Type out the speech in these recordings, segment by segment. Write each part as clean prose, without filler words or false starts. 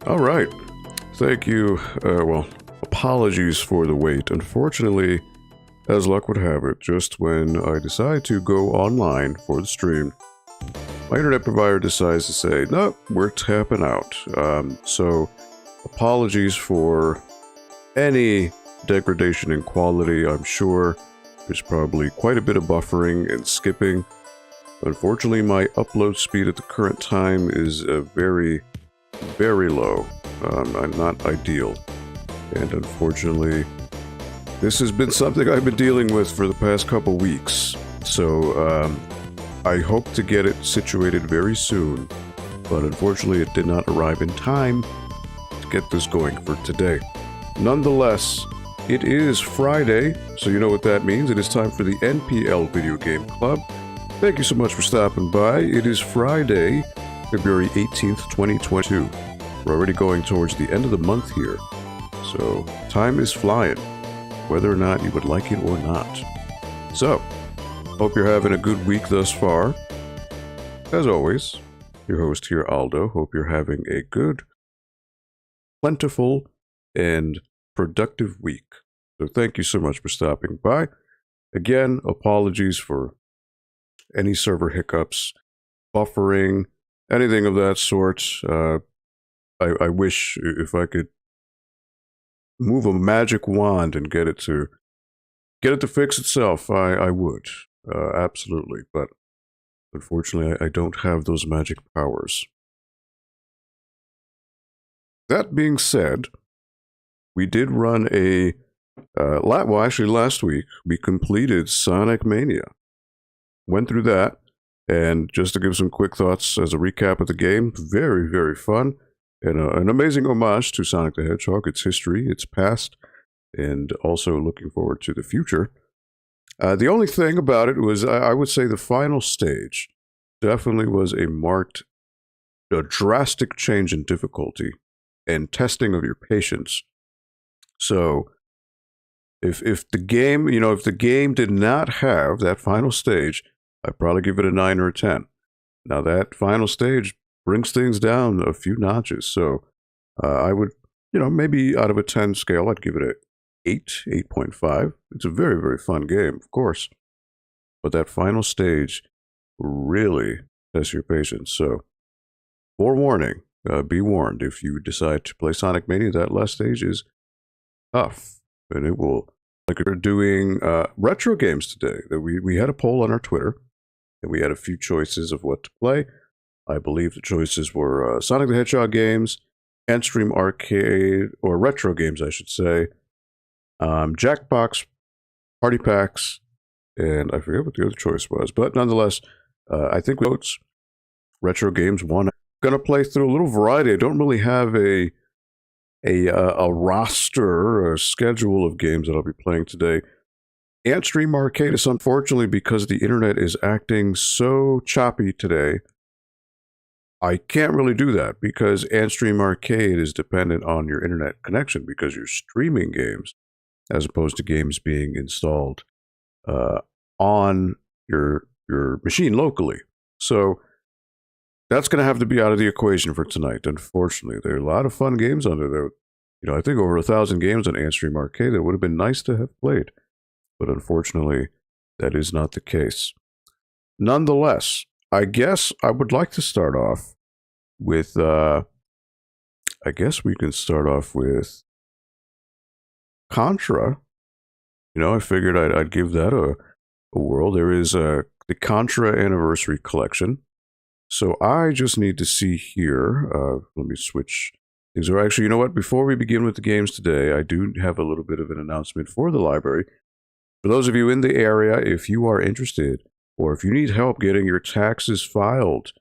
All right. Thank you. Well, apologies for the wait. Unfortunately, as luck would have it, just when I decide to go online for the stream, my internet provider decides to say, no, we're tapping out. So, apologies for any degradation in quality. I'm sure there's probably quite a bit of buffering and skipping. Unfortunately, my upload speed at the current time is very, very low. Not ideal. And unfortunately, this has been something I've been dealing with for the past couple weeks. So, I hope to get it situated very soon. But unfortunately, it did not arrive in time to get this going for today. Nonetheless, it is Friday, so you know what that means. It is time for the NPL Video Game Club. Thank you so much for stopping by. It is Friday, February 18th, 2022. We're already going towards the end of the month here, so time is flying, whether or not you would like it or not. So, hope you're having a good week thus far. As always, your host here, Aldo. Hope you're having a good, plentiful, and productive week. So thank you so much for stopping by. Again, apologies for any server hiccups, buffering, anything of that sort. I wish if I could move a magic wand and get it to fix itself, I would. Absolutely. But unfortunately, I don't have those magic powers. That being said, we did run last week, we completed Sonic Mania. Went through that, and just to give some quick thoughts as a recap of the game, very, very fun, and an amazing homage to Sonic the Hedgehog, its history, its past, and also looking forward to the future. The only thing about it was, I would say the final stage definitely was a drastic change in difficulty and testing of your patience. So, if the game did not have that final stage, I'd probably give it a 9 or a 10. Now that final stage brings things down a few notches, so I would, maybe out of a 10 scale, I'd give it a 8, 8.5. It's a very, very fun game, of course. But that final stage really tests your patience, so forewarning, be warned, if you decide to play Sonic Mania, that last stage is tough, and it will, like we're doing retro games today. That we had a poll on our Twitter, and we had a few choices of what to play. I believe the choices were Sonic the Hedgehog games, Antstream arcade, or retro games, I should say, Jackbox, Party Packs, and I forget what the other choice was. But nonetheless, I think with votes, retro games won. I'm going to play through a little variety. I don't really have a roster or a schedule of games that I'll be playing today. Antstream Arcade is, unfortunately, because the internet is acting so choppy today, I can't really do that because Antstream Arcade is dependent on your internet connection because you're streaming games as opposed to games being installed on your machine locally. So that's going to have to be out of the equation for tonight, unfortunately. There are a lot of fun games under there. I think over 1,000 games on Antstream Arcade that would have been nice to have played. But unfortunately, that is not the case. Nonetheless, I guess I would like to start off with, I guess we can start off with Contra. I figured I'd give that a whirl. There is the Contra Anniversary Collection. So I just need to see here. Let me switch things. Or actually, you know what? Before we begin with the games today, I do have a little bit of an announcement for the library. For those of you in the area, if you are interested, or if you need help getting your taxes filed,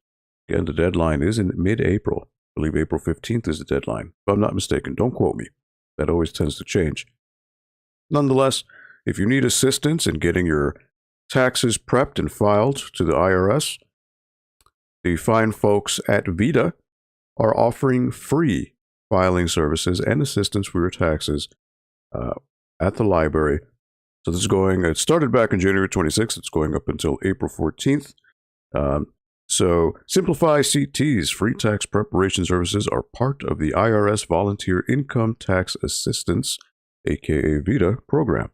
again, the deadline is in mid-April. I believe April 15th is the deadline, if I'm not mistaken. Don't quote me. That always tends to change. Nonetheless, if you need assistance in getting your taxes prepped and filed to the IRS, the fine folks at Vita are offering free filing services and assistance for your taxes at the library. So this is it started back on January 26th. It's going up until April 14th. So, Simplify CT's free tax preparation services are part of the IRS Volunteer Income Tax Assistance, aka VITA, program.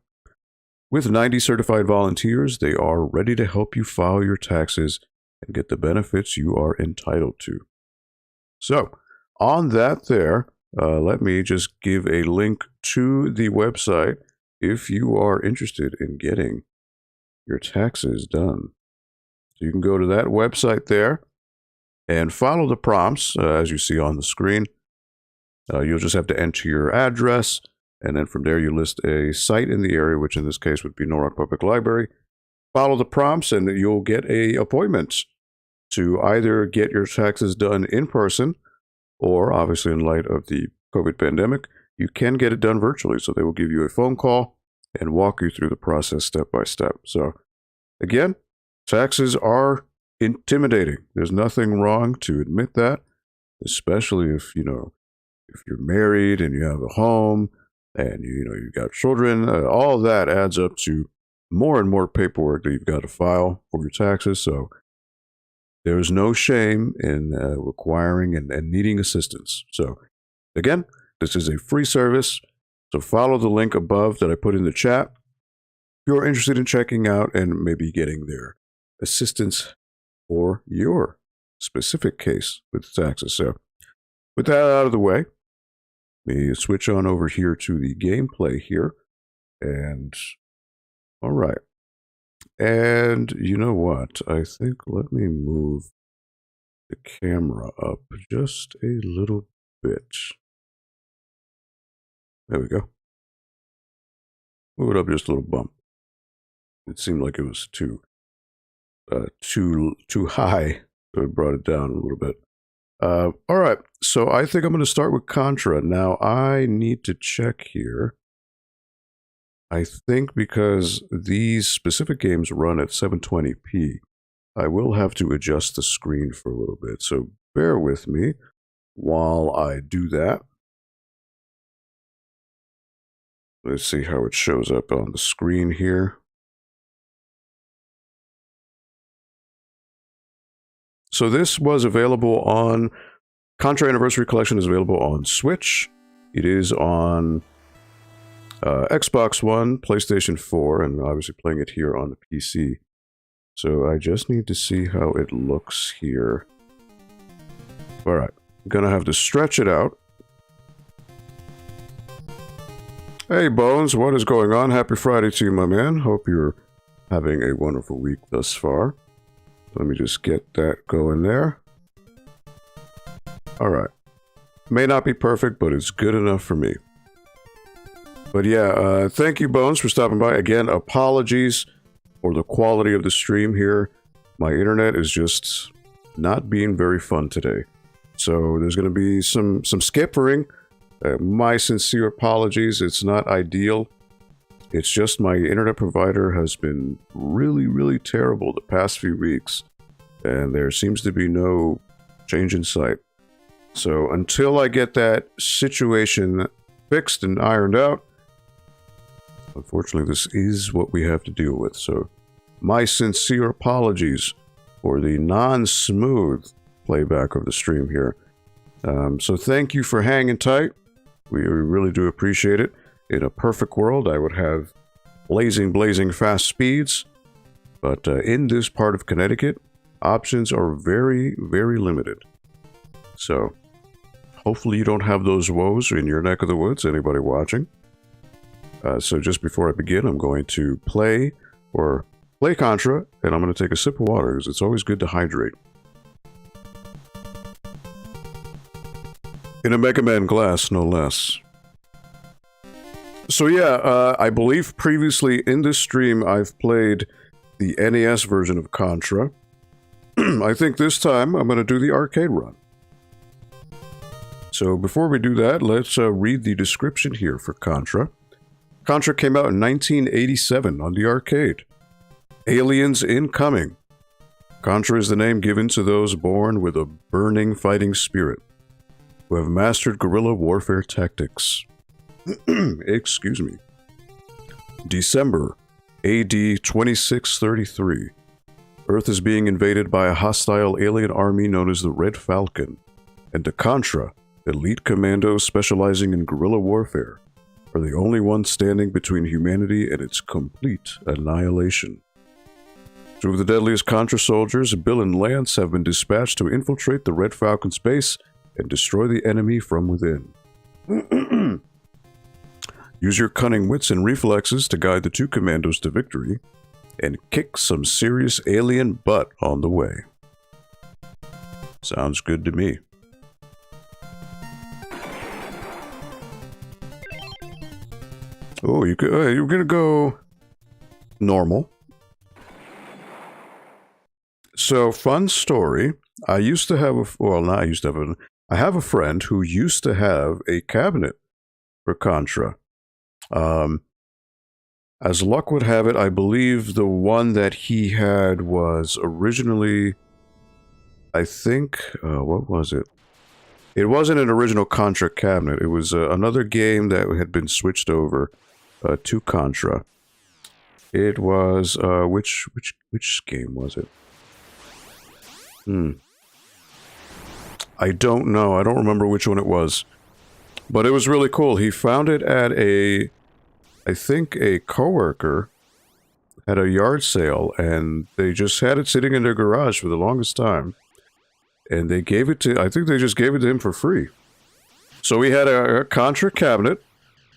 With 90 certified volunteers, they are ready to help you file your taxes and get the benefits you are entitled to. So, on that there, let me just give a link to the website if you are interested in getting your taxes done. So you can go to that website there and follow the prompts as you see on the screen. You'll just have to enter your address, and then from there you list a site in the area, which in this case would be Norwalk Public Library. Follow the prompts and you'll get an appointment to either get your taxes done in person, or obviously in light of the COVID pandemic, you can get it done virtually. So they will give you a phone call and walk you through the process step by step. So again, taxes are intimidating. There's nothing wrong to admit that, especially if you're married and you have a home and you've got children. All of that adds up to more and more paperwork that you've got to file for your taxes. So there's no shame in requiring and needing assistance. So again, this is a free service. So follow the link above that I put in the chat if you're interested in checking out and maybe getting their assistance for your specific case with taxes. So with that out of the way, let me switch on over here to the gameplay here. And all right. And you know what? I think let me move the camera up just a little bit. There we go. Move it up just a little bump. It seemed like it was too high, so it brought it down a little bit. All right, so I think I'm going to start with Contra. Now, I need to check here. I think because these specific games run at 720p, I will have to adjust the screen for a little bit. So bear with me while I do that. Let's see how it shows up on the screen here. So this was available on Contra Anniversary Collection is available on Switch. It is on Xbox One, PlayStation 4, and obviously playing it here on the PC. So I just need to see how it looks here. All right, I'm gonna have to stretch it out. Hey Bones, what is going on? Happy Friday to you, my man. Hope you're having a wonderful week thus far. Let me just get that going there. All right. May not be perfect, but it's good enough for me. But yeah, thank you, Bones, for stopping by. Again, apologies for the quality of the stream here. My internet is just not being very fun today. So there's going to be some skippering. My sincere apologies. It's not ideal. It's just my internet provider has been really, really terrible the past few weeks, and there seems to be no change in sight. So until I get that situation fixed and ironed out, unfortunately, this is what we have to deal with. So my sincere apologies for the non-smooth playback of the stream here. So thank you for hanging tight. We really do appreciate it. In a perfect world, I would have blazing fast speeds, but in this part of Connecticut, options are very, very limited. So hopefully you don't have those woes in your neck of the woods, anybody watching. So just before I begin, I'm going to play Contra, and I'm going to take a sip of water, because it's always good to hydrate. In a Mega Man glass, no less. So yeah, I believe previously in this stream I've played the NES version of Contra. I think this time I'm going to do the arcade run. So before we do that, let's read the description here for Contra. Contra came out in 1987 on the arcade. Aliens incoming. Contra is the name given to those born with a burning fighting spirit, who have mastered guerrilla warfare tactics. Excuse me. December AD 2633. Earth is being invaded by a hostile alien army known as the Red Falcon, and the Contra, elite commandos specializing in guerrilla warfare, are the only ones standing between humanity and its complete annihilation. Two of the deadliest Contra soldiers, Bill and Lance, have been dispatched to infiltrate the Red Falcon's base and destroy the enemy from within. Use your cunning wits and reflexes to guide the two commandos to victory, and kick some serious alien butt on the way. Sounds good to me. Oh, you're gonna go normal. So, fun story. I used to have I have a friend who used to have a cabinet for Contra. As luck would have it, I believe the one that he had was originally, I think, what was it? It wasn't an original Contra cabinet. It was another game that had been switched over to Contra. It was, which game was it? I don't know. I don't remember which one it was. But it was really cool. He found it at I think a coworker at a yard sale, and they just had it sitting in their garage for the longest time. And they gave it to, I think they just gave it to him for free. So we had a Contra cabinet,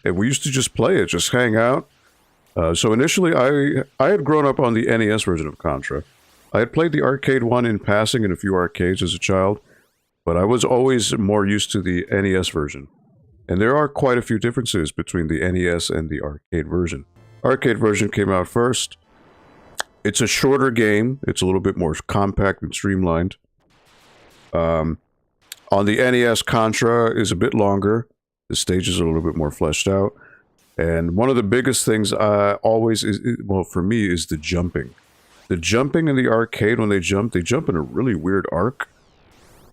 and we used to just play it, just hang out. So initially, I had grown up on the NES version of Contra. I had played the arcade one in passing in a few arcades as a child, but I was always more used to the NES version. And there are quite a few differences between the NES and the arcade version. Arcade version came out first. It's a shorter game. It's a little bit more compact and streamlined. On the NES, Contra is a bit longer. The stages are a little bit more fleshed out. And one of the biggest things always is, well, for me, is the jumping. The jumping in the arcade, when they jump in a really weird arc,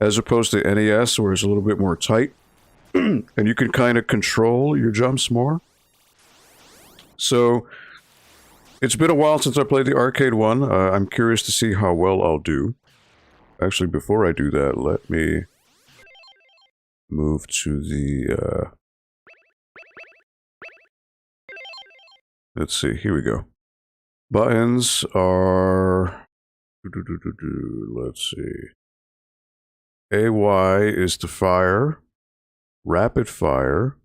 as opposed to NES, where it's a little bit more tight, and you can kind of control your jumps more. So, it's been a while since I played the arcade one. I'm curious to see how well I'll do. Actually, before I do that, let me move to the, let's see, here we go. Buttons are, let's see. AY is to fire, rapid fire,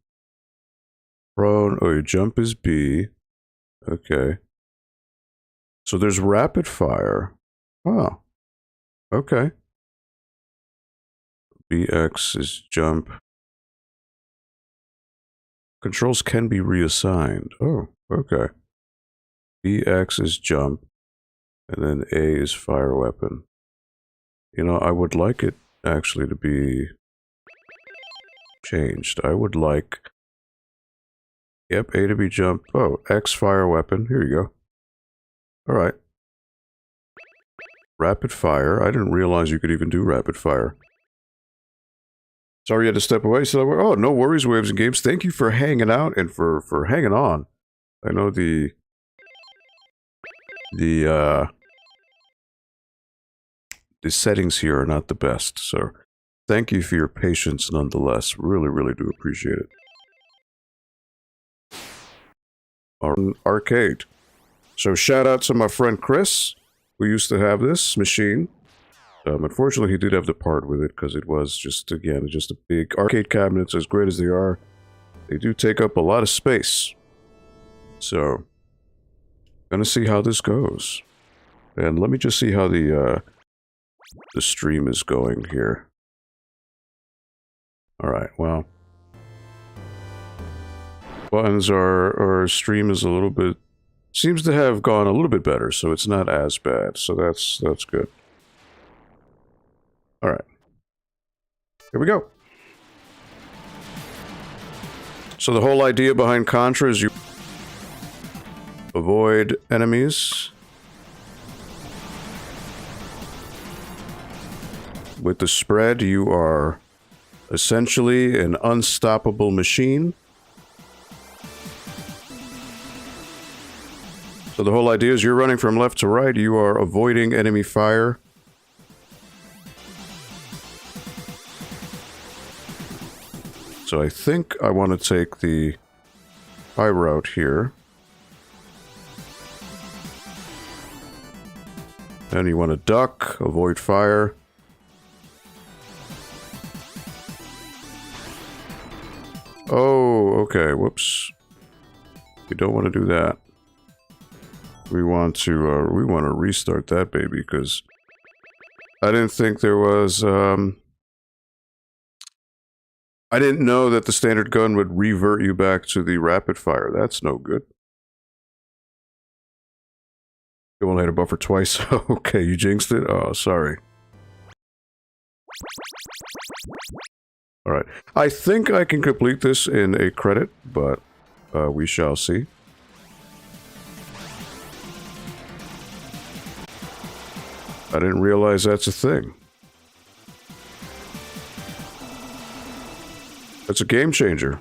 prone, oh, your jump is B, okay. So there's rapid fire, oh, okay. BX is jump. Controls can be reassigned, oh, okay. BX is jump, and then A is fire weapon. You know, I would like it actually to be changed. I would like, yep, A to be jump. Oh, X fire weapon. Here you go. All right. Rapid fire. I didn't realize you could even do rapid fire. Sorry you had to step away. So, oh, no worries, Waves and Games. Thank you for hanging out and for hanging on. I know the settings here are not the best, so thank you for your patience nonetheless. Really, really do appreciate it. Arcade. So shout out to my friend Chris, who used to have this machine. Unfortunately, he did have to part with it because it was just, again, just a big arcade cabinets. As great as they are, they do take up a lot of space. So, gonna see how this goes. And let me just see how the stream is going here. Alright, well. Buttons our stream is a little bit, seems to have gone a little bit better, so it's not as bad. So that's good. Alright. Here we go. So the whole idea behind Contra is you avoid enemies. With the spread, you are essentially an unstoppable machine. So the whole idea is you're running from left to right, you are avoiding enemy fire. So I think I want to take the high route here. Then you want to duck, avoid fire. Oh, okay, whoops. You don't want to do that. We want to restart that baby, because I didn't think there was, I didn't know that the standard gun would revert you back to the rapid fire. That's no good. You only had a buffer twice. Okay, you jinxed it? Oh, sorry. Alright. I think I can complete this in a credit, but we shall see. I didn't realize that's a thing. It's a game changer.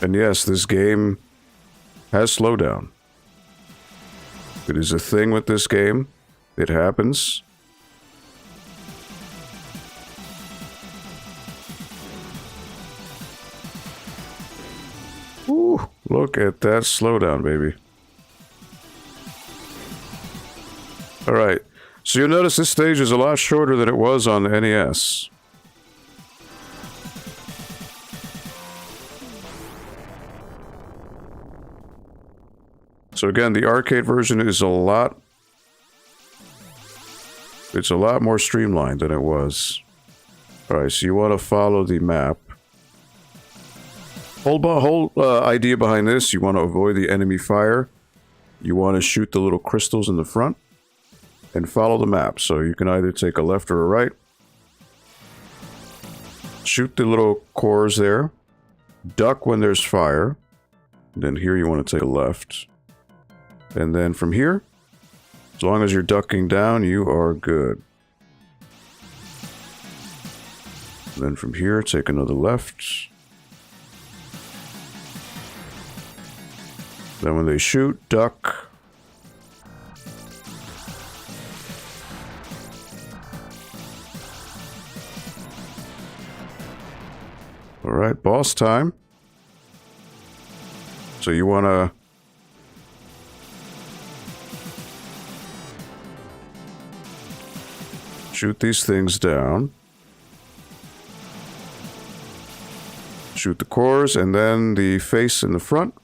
And yes, this game has slowdown. It is a thing with this game. It happens. Ooh, look at that slowdown, baby. Alright, so you'll notice this stage is a lot shorter than it was on the NES. So again, the arcade version is a lot... It's a lot more streamlined than it was. Alright, so you want to follow the map. Whole idea behind this, you want to avoid the enemy fire. You want to shoot the little crystals in the front. And follow the map, so you can either take a left or a right. Shoot the little cores there. Duck when there's fire. And then here you want to take a left. And then from here, as long as you're ducking down, you are good. And then from here, take another left. Then when they shoot, duck. Alright, boss time. So you want to... shoot these things down. Shoot the cores, and then the face in the front.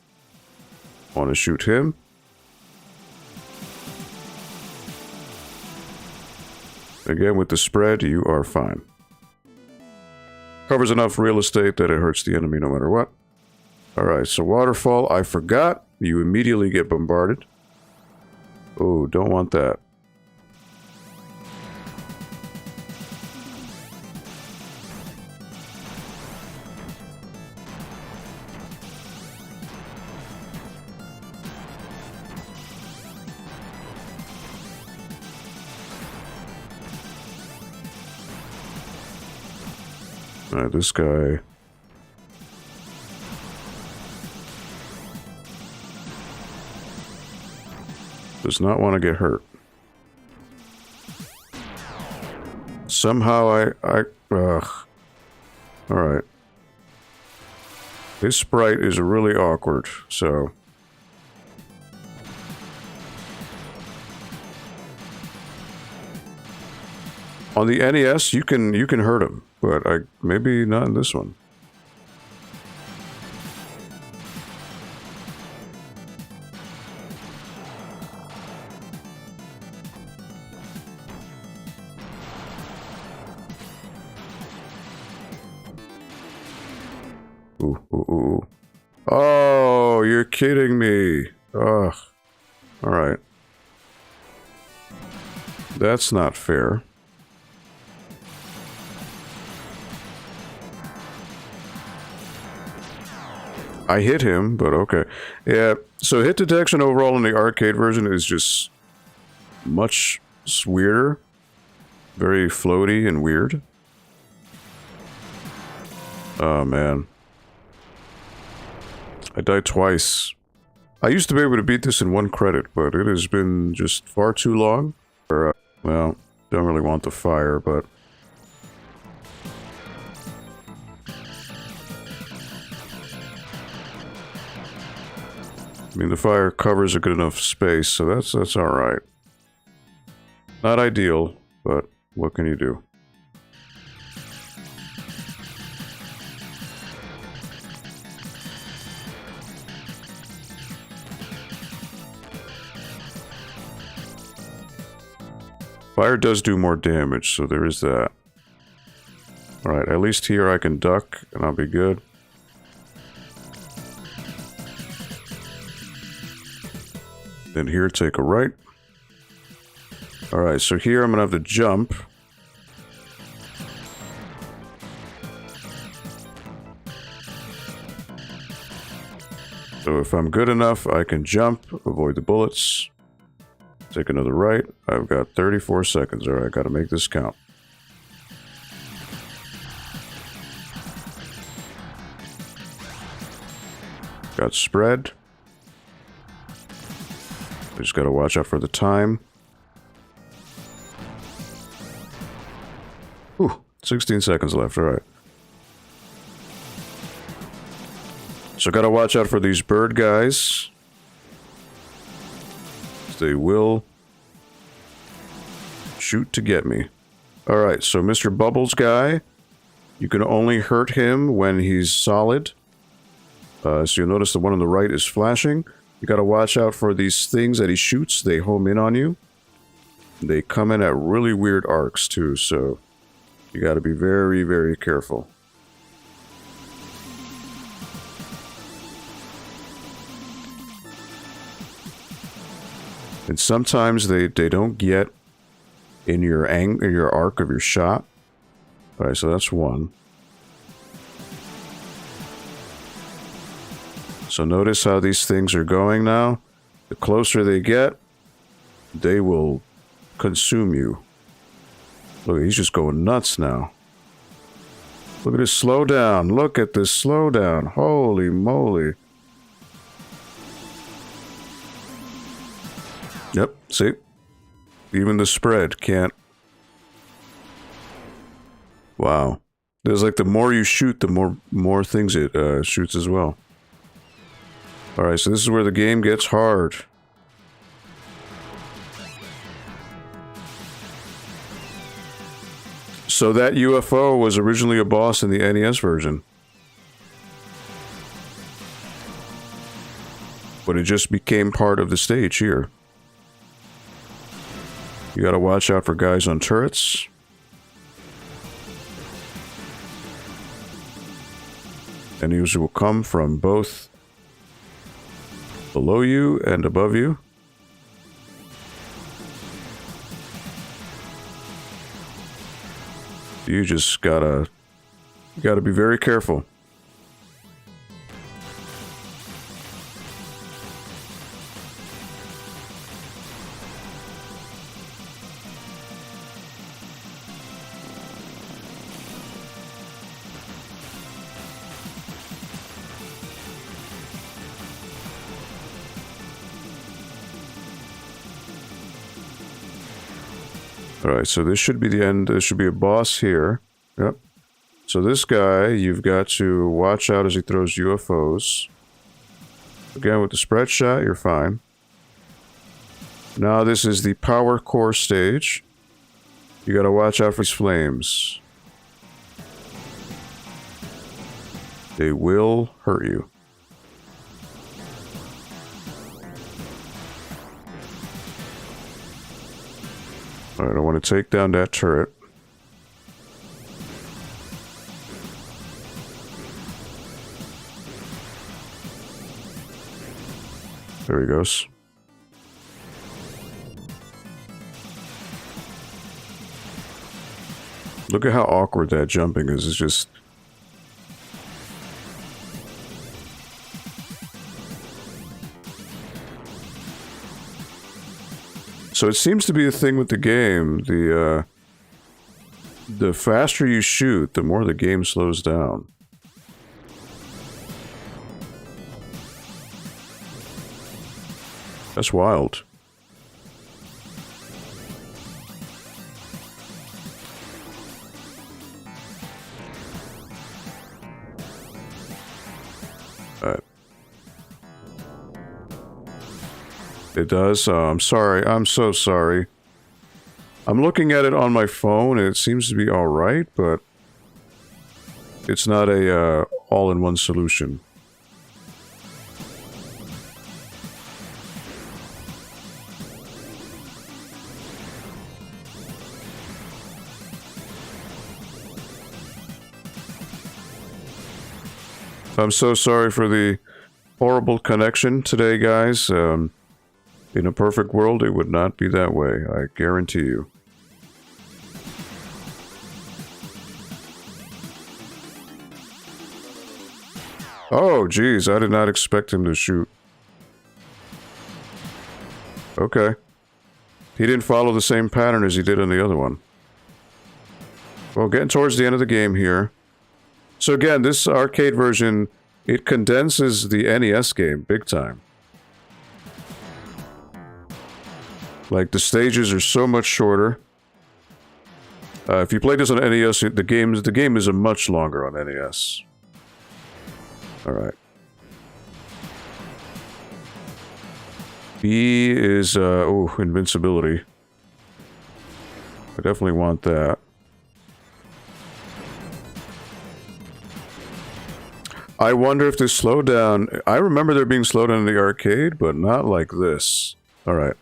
Want to shoot him. Again, with the spread, you are fine. Covers enough real estate that it hurts the enemy no matter what. Alright, so waterfall, I forgot. You immediately get bombarded. Oh, don't want that. Alright, this guy... does not want to get hurt. Somehow Alright. This sprite is really awkward, so... On the NES, you can hurt him, but maybe not in this one. Ooh. Oh, you're kidding me. Ugh. Alright. That's not fair. I hit him, but okay. Yeah, so hit detection overall in the arcade version is just much weirder. Very floaty and weird. Oh, man. I died twice. I used to be able to beat this in 1 credit, but it has been just far too long. Well, don't really want the fire, but... I mean, the fire covers a good enough space, so that's alright. Not ideal, but what can you do? Fire does do more damage, so there is that. Alright, at least here I can duck, and I'll be good. Then here, take a right. Alright, so here I'm gonna have to jump. So if I'm good enough, I can jump, avoid the bullets. Take another right. I've got 34 seconds. Alright, gotta make this count. Got spread. I just gotta watch out for the time. Ooh, 16 seconds left, alright. So gotta watch out for these bird guys. They will shoot to get me. Alright, so Mr. Bubbles guy, you can only hurt him when he's solid. So you'll notice the one on the right is flashing. You gotta watch out for these things that he shoots. They home in on you. They come in at really weird arcs too, so you gotta be very, very careful. And sometimes they don't get in your arc of your shot. Alright, so that's one. So notice how these things are going now. The closer they get, they will consume you. Look, he's just going nuts now. Look at this slowdown. Look at this slowdown. Holy moly. Yep, see? Even the spread can't... Wow. There's like the more you shoot, the more things it shoots as well. Alright, so this is where the game gets hard. So that UFO was originally a boss in the NES version. But it just became part of the stage here. You gotta watch out for guys on turrets. Enemies will come from both below you and above you. You just gotta be very careful. Alright, so this should be the end. There should be a boss here. Yep. So this guy, you've got to watch out as he throws UFOs. Again, with the spread shot, you're fine. Now this is the power core stage. You gotta watch out for these flames. They will hurt you. Alright, I want to take down that turret. There he goes. Look at how awkward that jumping is. It's just... So it seems to be a thing with the game. The faster you shoot, the more the game slows down. That's wild. It does? I'm sorry. I'm so sorry. I'm looking at it on my phone, and it seems to be alright, but it's not a all-in-one solution. I'm so sorry for the horrible connection today, guys. In a perfect world, it would not be that way, I guarantee you. Oh, geez, I did not expect him to shoot. Okay. He didn't follow the same pattern as he did on the other one. Well, getting towards the end of the game here. So again, this arcade version, it condenses the NES game big time. Like, the stages are so much shorter. If you play this on NES, the game is a much longer on NES. Alright. B is, oh, invincibility. I definitely want that. I wonder if this slowdown... I remember there being slowdown in the arcade, but not like this. Alright.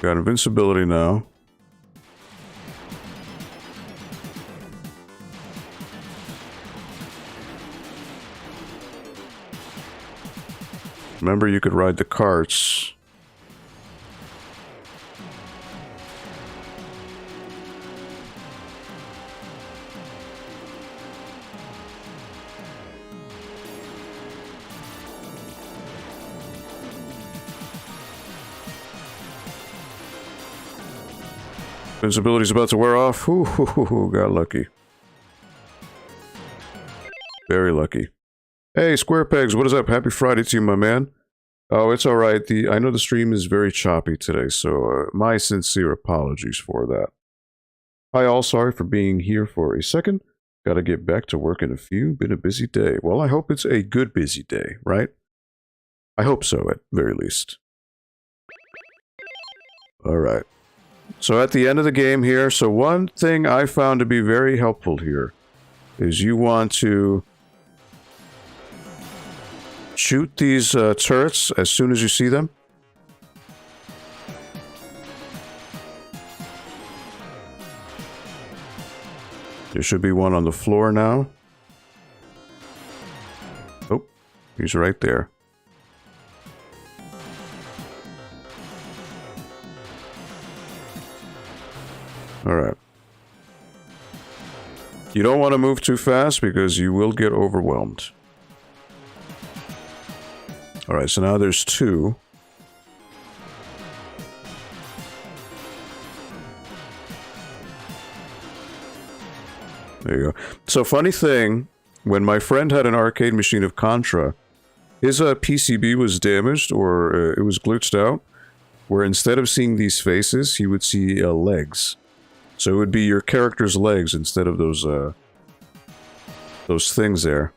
Got invincibility now. Remember, you could ride the carts. Invincibility's about to wear off. Ooh, got lucky. Very lucky. Hey, Square Pegs, what is up? Happy Friday to you, my man. Oh, it's alright. I know the stream is very choppy today, so my sincere apologies for that. Hi all, sorry for being here for a second. Gotta get back to work in a few. Been a busy day. Well, I hope it's a good busy day, right? I hope so, at very least. Alright. So at the end of the game here, so one thing I found to be very helpful here is you want to shoot these turrets as soon as you see them. There should be one on the floor now. Oh, he's right there. Alright. You don't want to move too fast because you will get overwhelmed. Alright, so now there's two. There you go. So, funny thing, when my friend had an arcade machine of Contra, his PCB was damaged, or it was glitched out, where instead of seeing these faces, he would see legs. So it would be your character's legs instead of those things there.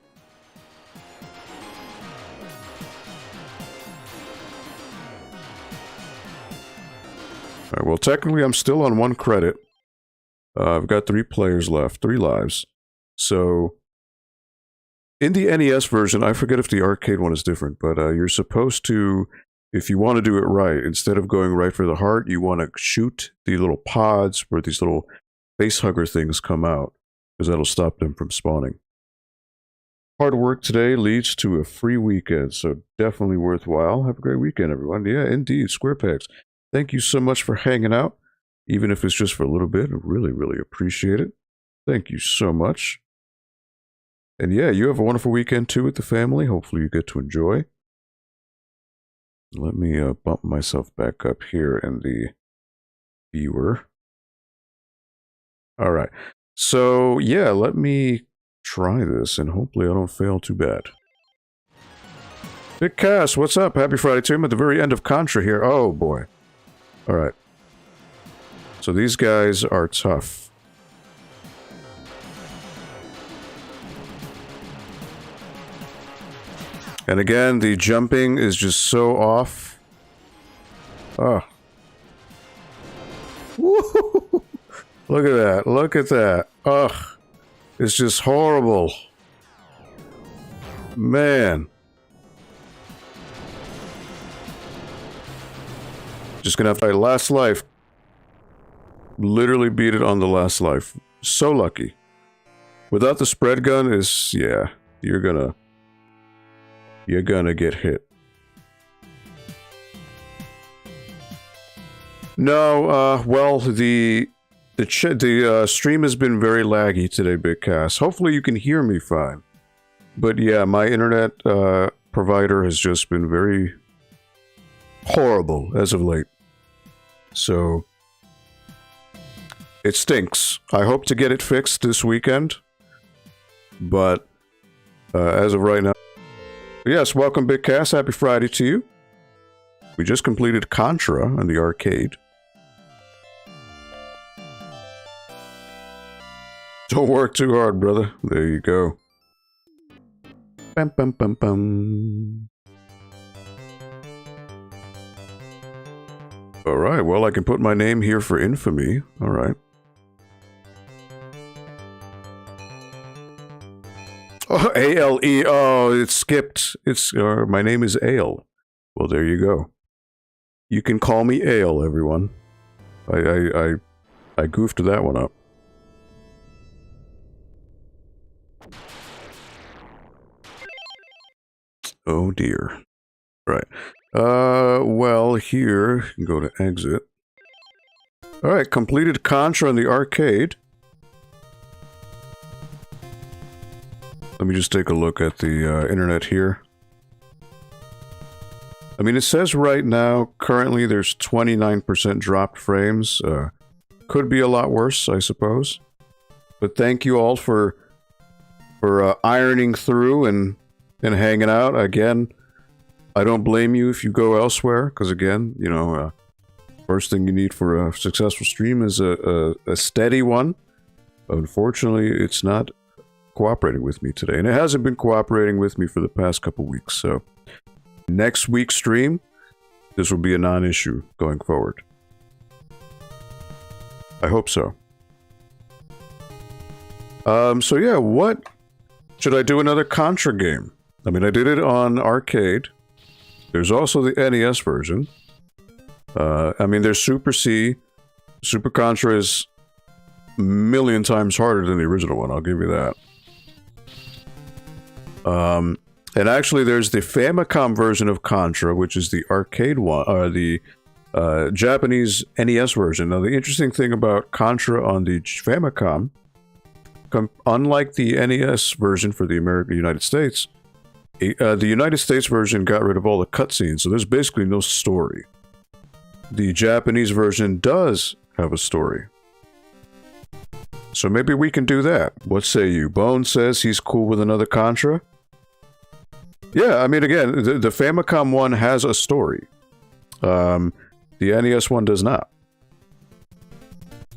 Alright, well, technically I'm still on 1 credit. I've got 3 players left, 3 lives. So, in the NES version, I forget if the arcade one is different, but you're supposed to, if you want to do it right, instead of going right for the heart, you want to shoot the little pods where these little face hugger things come out, because that'll stop them from spawning. Hard work today leads to a free weekend, so definitely worthwhile. Have a great weekend, everyone. Yeah, indeed, SquarePegs. Thank you so much for hanging out, even if it's just for a little bit. I really, really appreciate it. Thank you so much. And yeah, you have a wonderful weekend too with the family. Hopefully you get to enjoy. Let me bump myself back up here in the viewer. Alright, so yeah, let me try this and hopefully I don't fail too bad. Big Cass, what's up? Happy Friday to him at the very end of Contra here. Oh, boy. Alright. So these guys are tough. And again, the jumping is just so off. Oh. Woo! Look at that. Look at that. Ugh. It's just horrible. Man. Just gonna have to last life. Literally beat it on the last life. So lucky. Without the spread gun is, yeah, you're gonna get hit. No, well, the stream has been very laggy today, Big Cass. Hopefully you can hear me fine. But yeah, my internet provider has just been very horrible as of late. So it stinks. I hope to get it fixed this weekend. But as of right now, yes, welcome Big Cass. Happy Friday to you. We just completed Contra on the arcade. Don't work too hard, brother. There you go. Bum, bum, bum, bum. Alright, well, I can put my name here for infamy. Alright. Oh, A-L-E. Oh, it skipped. It's, my name is Ale. Well, there you go. You can call me Ale, everyone. I goofed that one up. Oh dear. Right. Well, here, you can go to exit. Alright, completed Contra in the arcade. Let me just take a look at the internet here. I mean, it says right now, currently there's 29% dropped frames. Could be a lot worse, I suppose. But thank you all for ironing through and hanging out. Again, I don't blame you if you go elsewhere, because again, you know, first thing you need for a successful stream is a steady one. Unfortunately, it's not cooperating with me today, and it hasn't been cooperating with me for the past couple weeks, so next week's stream, this will be a non-issue going forward. I hope so. So yeah, what... Should I do another Contra game? I mean, I did it on arcade. There's also the NES version. I mean, there's Super C. Super Contra is a million times harder than the original one, I'll give you that. And actually, there's the Famicom version of Contra, which is the arcade one, or the Japanese NES version. Now, the interesting thing about Contra on the Famicom, unlike the NES version for the United States, the United States version got rid of all the cutscenes, so there's basically no story. The Japanese version does have a story. So maybe we can do that. What say you? Bone says he's cool with another Contra. Yeah, I mean, again, the Famicom one has a story. The NES one does not.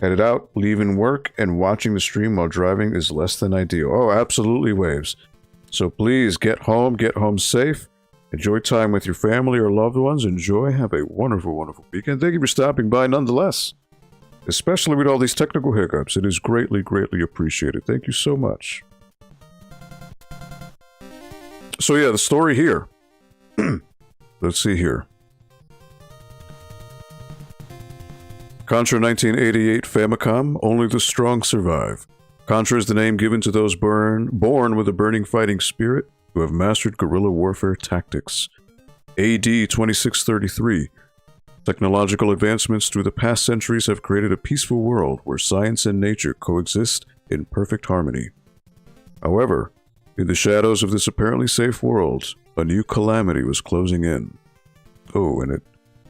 Headed out, leaving work, and watching the stream while driving is less than ideal. Oh, absolutely, Waves. So please, get home safe, enjoy time with your family or loved ones, enjoy, have a wonderful, wonderful weekend. Thank you for stopping by nonetheless. Especially with all these technical hiccups, it is greatly, greatly appreciated. Thank you so much. So yeah, the story here. Let's see here. Contra 1988 Famicom, only the strong survive. Contra is the name given to those born with a burning fighting spirit who have mastered guerrilla warfare tactics. AD 2633. Technological advancements through the past centuries have created a peaceful world where science and nature coexist in perfect harmony. However, in the shadows of this apparently safe world, a new calamity was closing in. Oh, and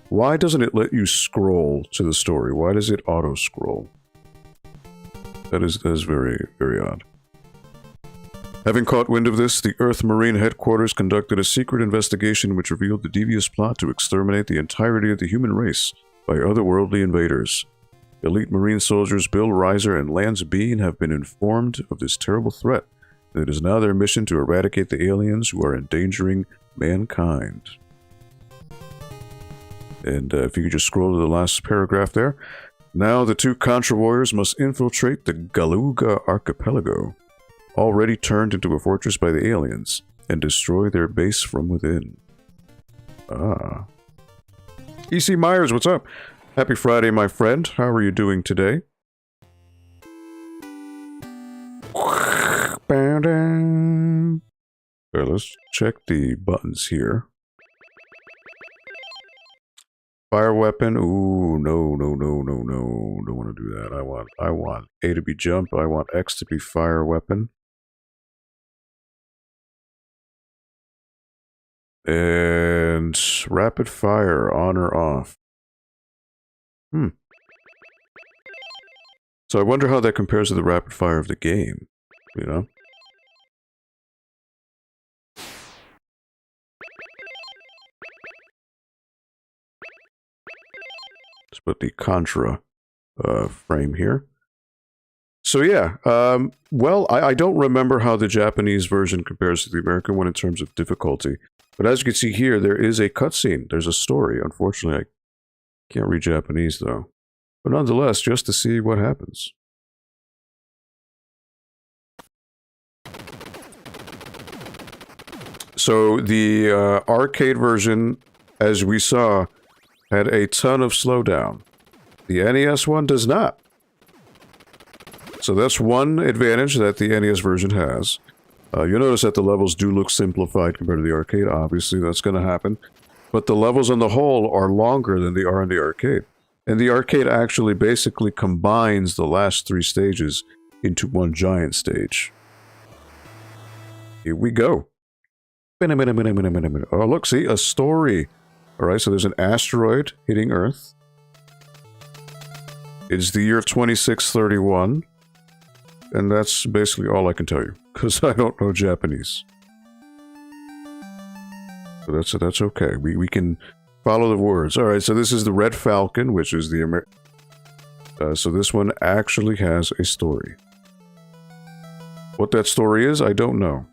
why doesn't it let you scroll to the story? Why does it auto-scroll? That is very, very odd. Having caught wind of this, the Earth Marine Headquarters conducted a secret investigation which revealed the devious plot to exterminate the entirety of the human race by otherworldly invaders. Elite Marine soldiers Bill Reiser and Lance Bean have been informed of this terrible threat, and it is now their mission to eradicate the aliens who are endangering mankind. And if you could just scroll to the last paragraph there. Now the two Contra warriors must infiltrate the Galuga Archipelago, already turned into a fortress by the aliens, and destroy their base from within. Ah. E.C. Myers, what's up? Happy Friday, my friend. How are you doing today? Okay, let's check the buttons here. Fire weapon. Ooh, no. Don't want to do that. I want A to be jump. I want X to be fire weapon. And rapid fire, on or off. So I wonder how that compares to the rapid fire of the game, you know? Let's put the Contra frame here. So yeah, well, I don't remember how the Japanese version compares to the American one in terms of difficulty. But as you can see here, there is a cutscene. There's a story. Unfortunately, I can't read Japanese, though. But nonetheless, just to see what happens. So the arcade version, as we saw, had a ton of slowdown. The NES one does not. So that's one advantage that the NES version has. You'll notice that the levels do look simplified compared to the arcade. Obviously, that's going to happen. But the levels on the whole are longer than they are in the arcade. And the arcade actually basically combines the last 3 stages into one giant stage. Here we go. Oh, look, see? A story. Alright, so there's an asteroid hitting Earth. It's the year 2631. And that's basically all I can tell you, because I don't know Japanese. So that's okay. We can follow the words. Alright, so this is the Red Falcon, which is the so this one actually has a story. What that story is, I don't know.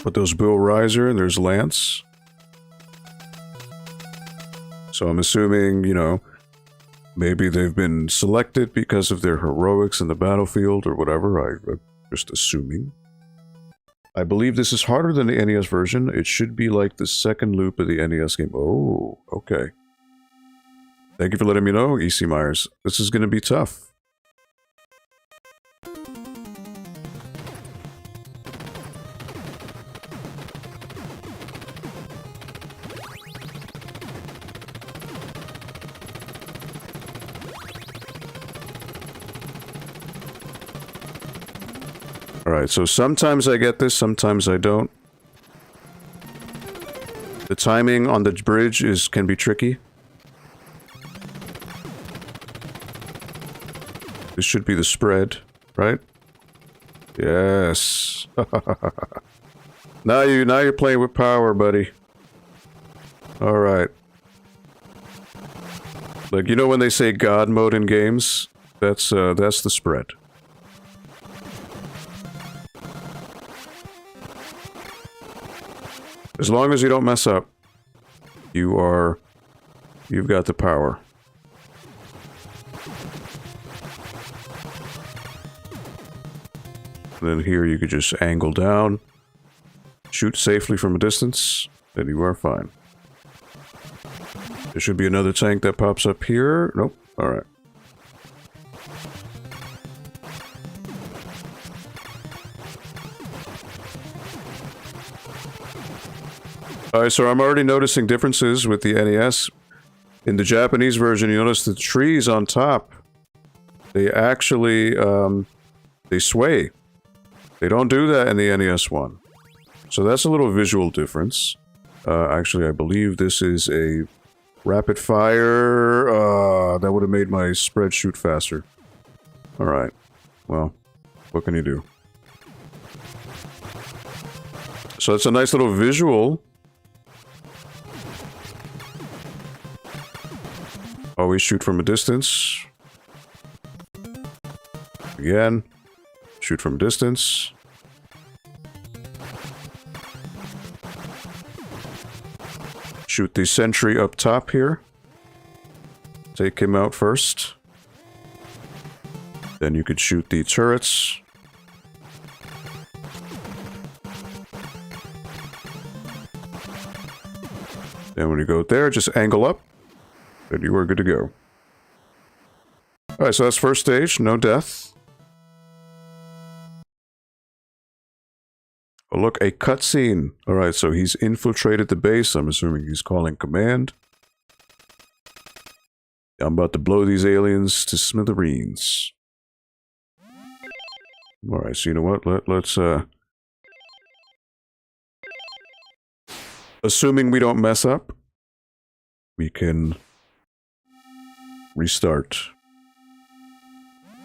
But there's Bill Reiser and there's Lance. So I'm assuming, you know, maybe they've been selected because of their heroics in the battlefield or whatever. I'm just assuming. I believe this is harder than the NES version. It should be like the second loop of the NES game. Oh, okay. Thank you for letting me know, E.C. Myers. This is going to be tough. Alright, so sometimes I get this, sometimes I don't. The timing on the bridge can be tricky. This should be the spread, right? Yes. Now you're playing with power, buddy. Alright. Like, you know when they say God mode in games? That's the spread. As long as you don't mess up, you've got the power. And then here you could just angle down, shoot safely from a distance, then you are fine. There should be another tank that pops up here. Nope. Alright. Alright, so I'm already noticing differences with the NES. In the Japanese version, you notice the trees on top, they actually, they sway. They don't do that in the NES one. So that's a little visual difference. Actually, I believe this is a rapid fire. That would have made my spread shoot faster. Alright. Well, What can you do? So it's a nice little visual. Always shoot from a distance. Again. Shoot from a distance. Shoot the sentry up top here. Take him out first. Then you could shoot the turrets. Then when you go there, just angle up. Then you are good to go. Alright, so that's first stage. No death. Oh, look, a cutscene. Alright, so he's infiltrated the base. I'm assuming he's calling command. I'm about to blow these aliens to smithereens. Alright, so you know what? Let's, assuming we don't mess up, we can restart.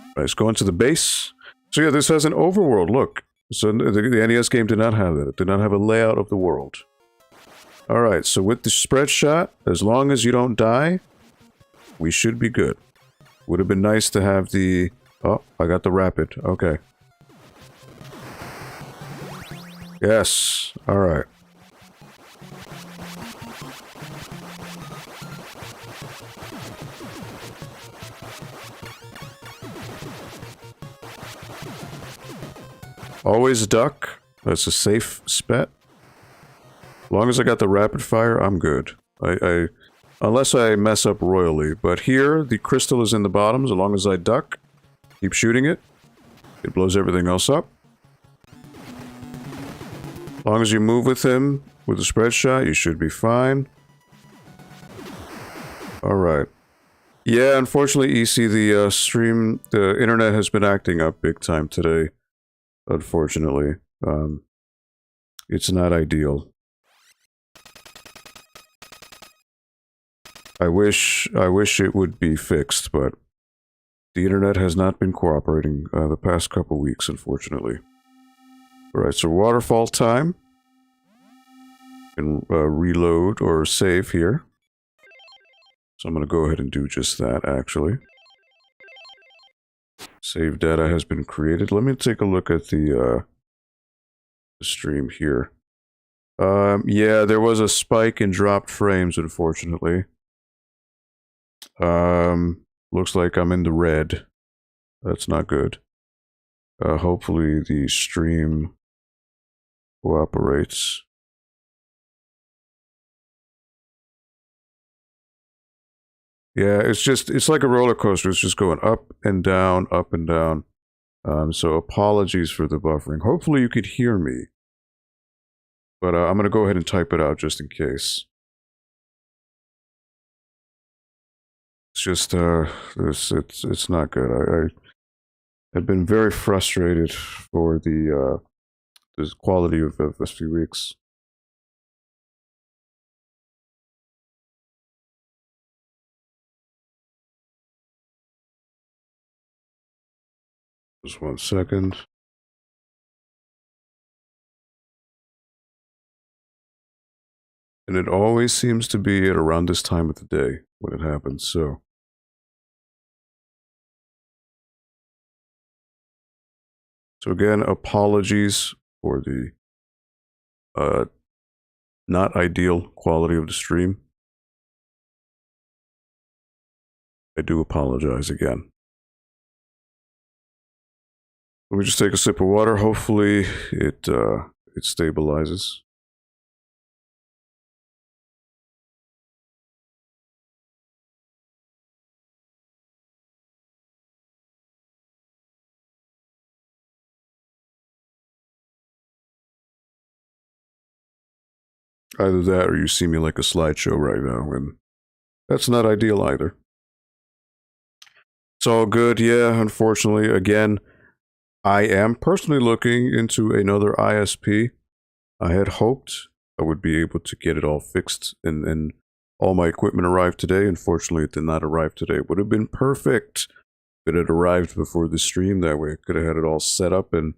Alright, let's go into the base. So yeah, this has an overworld, look. So the NES game did not have that. It did not have a layout of the world. Alright, so with the spread shot, as long as you don't die, we should be good. Would have been nice to have the... Oh, I got the rapid. Okay. Yes. Alright. Always duck. That's a safe bet. As long as I got the rapid fire, I'm good. Unless I mess up royally. But here, the crystal is in the bottom. As long as I duck, keep shooting it. It blows everything else up. As long as you move with him with the spread shot, you should be fine. Alright. Yeah, unfortunately, EC, the internet has been acting up big time today. Unfortunately. It's not ideal. I wish it would be fixed, but the internet has not been cooperating the past couple weeks, unfortunately. Alright, so waterfall time. And reload or save here. So I'm going to go ahead and do just that, actually. Save data has been created. Let me take a look at the stream here. Yeah, there was a spike in dropped frames, unfortunately. Looks like I'm in the red. That's not good. Hopefully the stream cooperates. Yeah, it's like a roller coaster. It's just going up and down, up and down. So apologies for the buffering. Hopefully you could hear me. But I'm going to go ahead and type it out just in case. It's just, it's not good. I have been very frustrated for the quality of this few weeks. Just 1 second. And it always seems to be at around this time of the day when it happens, so. So again, apologies for the not ideal quality of the stream. I do apologize again. Let me just take a sip of water. Hopefully it stabilizes. Either that or you see me like a slideshow right now, and that's not ideal either. It's all good, yeah, unfortunately. Again, I am personally looking into another ISP. I had hoped I would be able to get it all fixed and all my equipment arrived today. Unfortunately, it did not arrive today. It would have been perfect it had arrived before the stream. That way, I could have had it all set up, and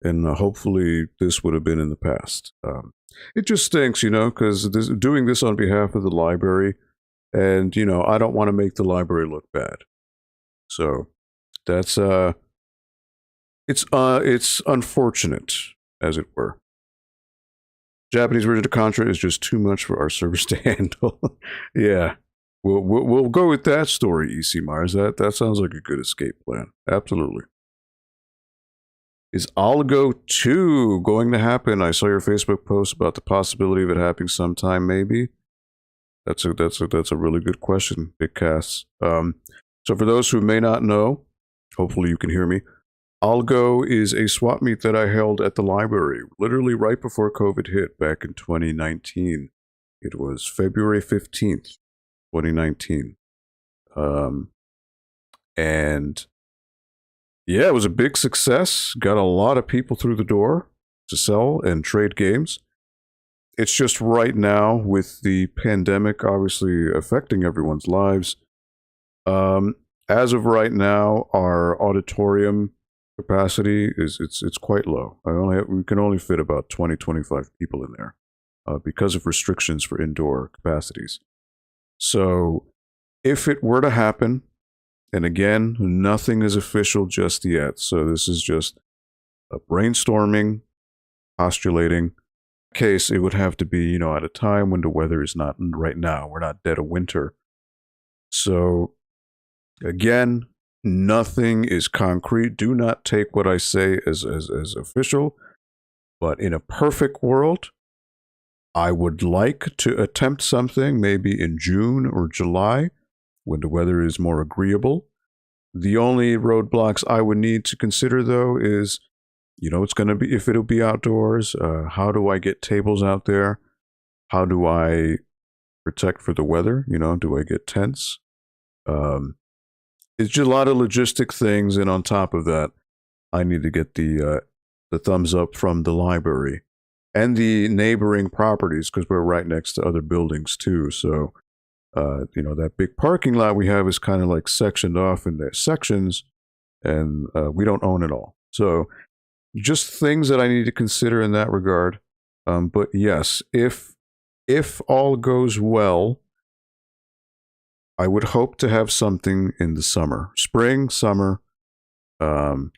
hopefully this would have been in the past. It just stinks, because doing this on behalf of the library, and I don't want to make the library look bad. So that's it's unfortunate, as it were. Japanese version of Contra is just too much for our servers to handle. Yeah. We'll go with that story, EC Mars. That sounds like a good escape plan. Absolutely. Is Oligo 2 going to happen? I saw your Facebook post about the possibility of it happening sometime, maybe. That's a really good question, Big Cass. So for those who may not know, hopefully you can hear me. Oligo is a swap meet that I held at the library, literally right before COVID hit back in 2019. It was February 15th, 2019. And yeah, it was a big success. Got a lot of people through the door to sell and trade games. It's just right now, with the pandemic obviously affecting everyone's lives, as of right now, our auditorium capacity it's quite low. We can only fit about 20-25 people in there because of restrictions for indoor capacities. So if it were to happen, and again, nothing is official just yet, so this is just a brainstorming, postulating. Case, it would have to be, at a time when the weather is not right now. We're not dead of winter. So again, nothing is concrete. Do not take what I say as official. But in a perfect world, I would like to attempt something maybe in June or July when the weather is more agreeable. The only roadblocks I would need to consider, though, is it's going to be, if it'll be outdoors, how do I get tables out there? How do I protect for the weather? Do I get tents? It's just a lot of logistic things. And on top of that, I need to get the thumbs up from the library and the neighboring properties, because we're right next to other buildings too. So, that big parking lot we have is kind of like sectioned off in their sections, and we don't own it all. So, just things that I need to consider in that regard. But yes, if all goes well, I would hope to have something in the spring, summer, and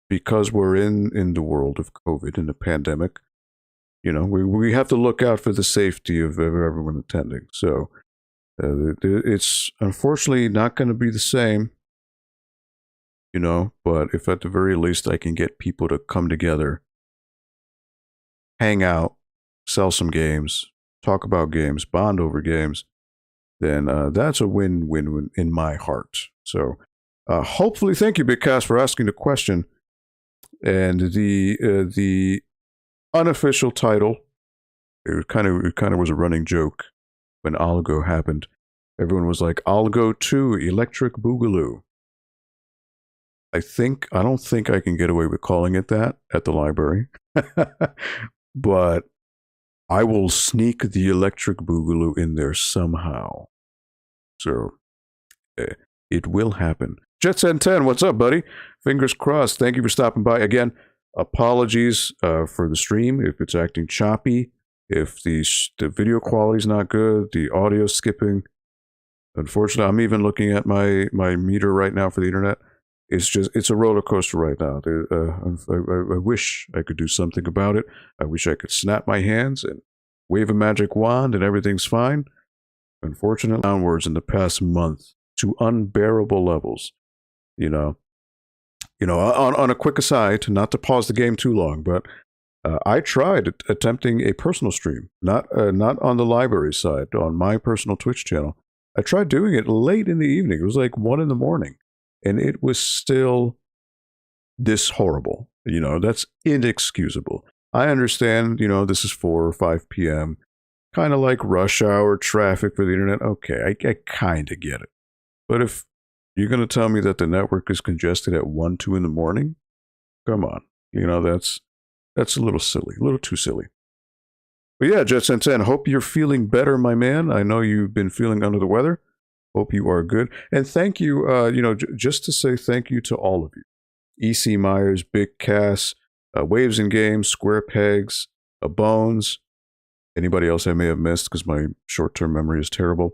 because we're in the world of COVID and the pandemic, we have to look out for the safety of everyone attending. So it's unfortunately not going to be the same. But if at the very least I can get people to come together, hang out, sell some games, talk about games, bond over games, then that's a win-win in my heart. So hopefully, thank you, Big Cass, for asking the question. And the unofficial title, it kind of was a running joke when Oligo happened. Everyone was like, Oligo 2, Electric Boogaloo. I don't think I can get away with calling it that at the library. But I will sneak the Electric Boogaloo in there somehow. So it will happen. Jetsen10, what's up, buddy? Fingers crossed. Thank you for stopping by. Again, apologies for the stream if it's acting choppy, if the video quality is not good, the audio skipping. Unfortunately, I'm even looking at my meter right now for the internet. It's a roller coaster right now. I wish I could do something about it. I wish I could snap my hands and wave a magic wand and everything's fine. Unfortunately, downwards in the past month to unbearable levels. On a quick aside, not to pause the game too long, but I tried attempting a personal stream, not on the library side, on my personal Twitch channel. I tried doing it late in the evening. It was like 1 a.m. And it was still this horrible. That's inexcusable. I understand, this is 4 or 5 p.m., kind of like rush hour traffic for the internet. Okay, I kind of get it. But if you're going to tell me that the network is congested at 1, 2 in the morning, come on. That's a little silly, a little too silly. But yeah, Jet Sent 10, hope you're feeling better, my man. I know you've been feeling under the weather. Hope you are good. And thank you, just to say thank you to all of you. E.C. Myers, Big Cass, Waves and Games, Square Pegs, Bones, anybody else I may have missed because my short-term memory is terrible.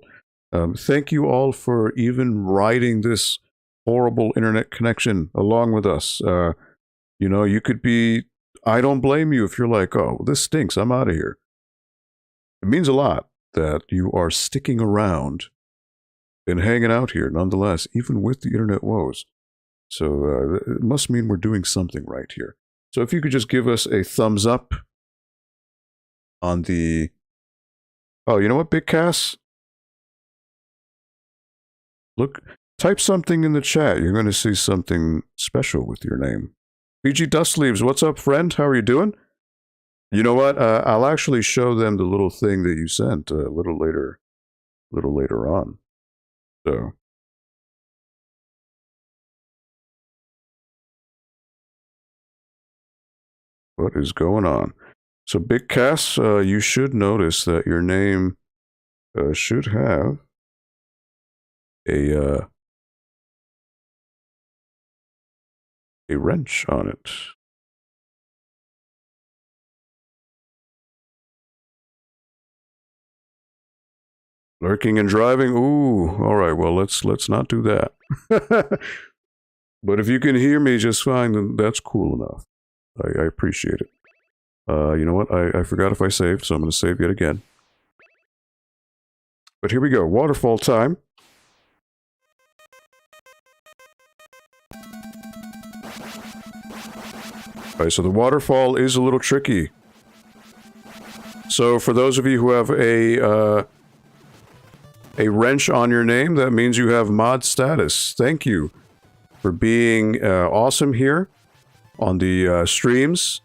Thank you all for even riding this horrible internet connection along with us. You could be, I don't blame you if you're like, oh, this stinks, I'm out of here. It means a lot that you are sticking around and hanging out here nonetheless, even with the internet woes. So it must mean we're doing something right here. So if you could just give us a thumbs up on the... Oh, you know what, Big Cass? Look, type something in the chat. You're going to see something special with your name. BG Dustleaves, what's up, friend? How are you doing? You know what? I'll actually show them the little thing that you sent a little later on. So... what is going on? So, Big Cass, you should notice that your name should have a wrench on it. Lurking and driving? Ooh, all right, well, let's not do that. But if you can hear me just fine, then that's cool enough. I appreciate it. You know what? I forgot if I saved, so I'm going to save yet again. But here we go. Waterfall time. Alright, so the waterfall is a little tricky. So for those of you who have a wrench on your name, that means you have mod status. Thank you for being awesome here on the streams,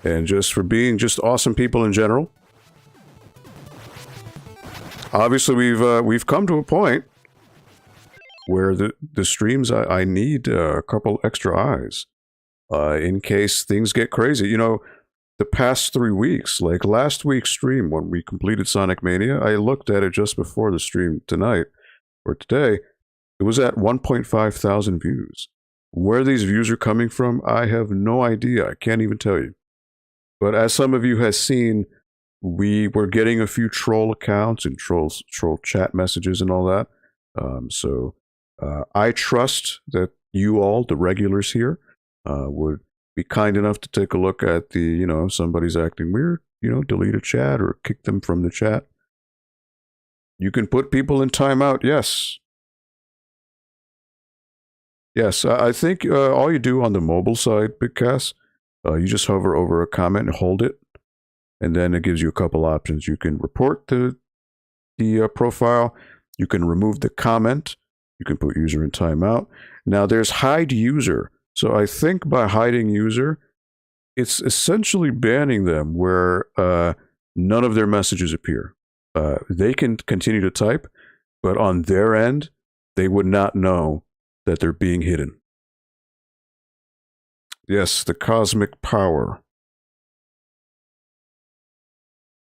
and just for being just awesome people in general. Obviously, we've come to a point where the streams I need a couple extra eyes in case things get crazy. You know, the past 3 weeks, like last week's stream when we completed Sonic Mania, I looked at it just before the stream tonight or today. It was at 1.5 thousand views. Where these views are coming from, I have no idea. I can't even tell you. But as some of you have seen, we were getting a few troll accounts and troll chat messages and all that. So I trust that you all, the regulars here, would be kind enough to take a look at the, somebody's acting weird, delete a chat or kick them from the chat. You can put people in timeout, yes. Yes, I think all you do on the mobile side, Big Cass, you just hover over a comment and hold it, and then it gives you a couple options. You can report the profile, you can remove the comment, you can put user in timeout. Now there's hide user. So I think by hiding user, it's essentially banning them where none of their messages appear. They can continue to type, but on their end, they would not know that they're being hidden. Yes, the cosmic power.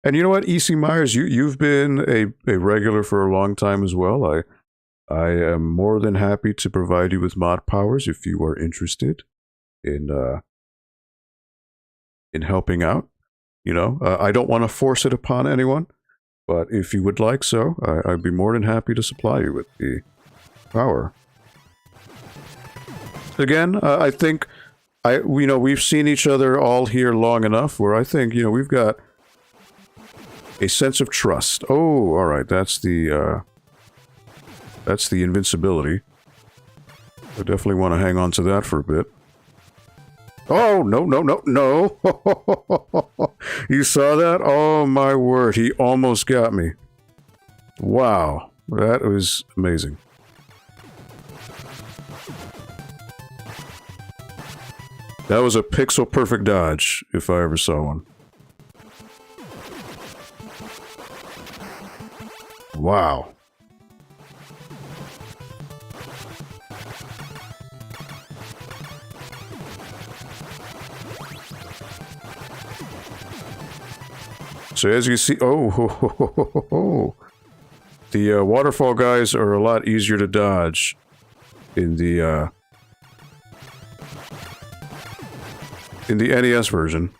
And you know what, E.C. Myers, you've been a regular for a long time as well. I am more than happy to provide you with mod powers if you are interested in helping out. I don't want to force it upon anyone, but if you would like so, I'd be more than happy to supply you with the power. Again, I think we've seen each other all here long enough where I think we've got a sense of trust. Oh, all right, that's the invincibility. I definitely want to hang on to that for a bit. Oh, no. You saw that? Oh, my word. He almost got me. Wow. That was amazing. That was a pixel-perfect dodge, if I ever saw one. Wow. So as you see, oh, ho, ho, ho, ho, ho. The waterfall guys are a lot easier to dodge in the NES version.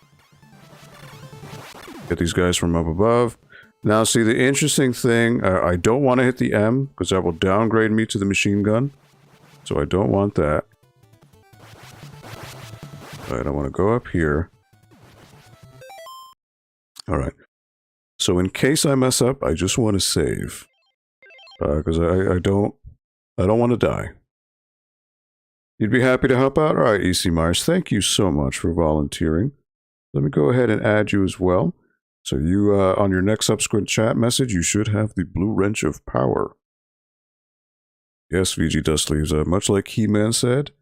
Get these guys from up above. Now, see, the interesting thing, I don't want to hit the M, because that will downgrade me to the machine gun. So I don't want that. Alright, I want to go up here. Alright. So in case I mess up, I just want to save. Because I don't want to die. You'd be happy to help out? Alright, EC Myers, thank you so much for volunteering. Let me go ahead and add you as well. So you, on your next subsequent chat message, you should have the blue wrench of power. Yes, VG Dustleaves, much like He-Man said,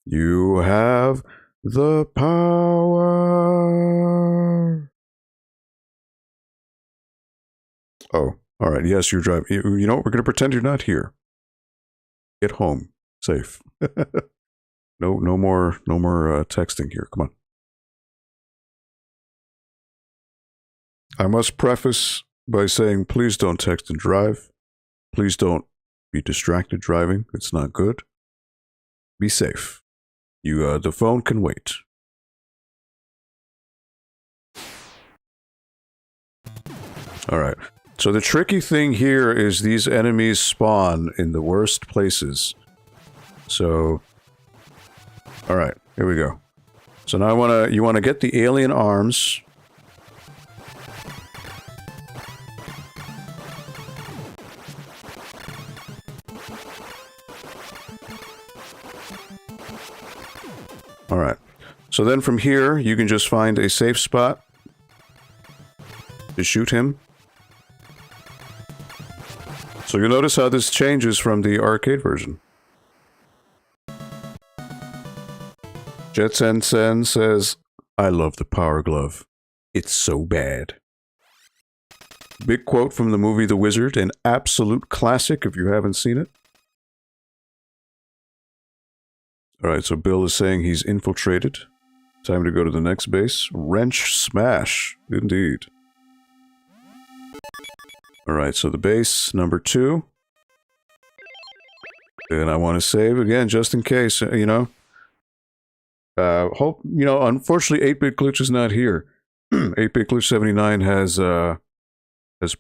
you have the power. Oh, alright, yes, you're driving. You know what, we're going to pretend you're not here. Get home. Safe. No more texting here, come on. I must preface by saying, please don't text and drive. Please don't be distracted driving. It's not good. Be safe. The phone can wait. Alright. So the tricky thing here is these enemies spawn in the worst places. So... Alright, here we go. So now you wanna get the alien arms. Alright, so then from here, you can just find a safe spot to shoot him. So you'll notice how this changes from the arcade version. Jetsen Sen says, I love the Power Glove. It's so bad. Big quote from the movie The Wizard, an absolute classic if you haven't seen it. Alright, so Bill is saying he's infiltrated. Time to go to the next base. Wrench Smash. Indeed. Alright, so the base, number 2. And I want to save again, just in case, you know. Unfortunately, 8-Bit Glitch is not here. 8-Bit Glitch 79 has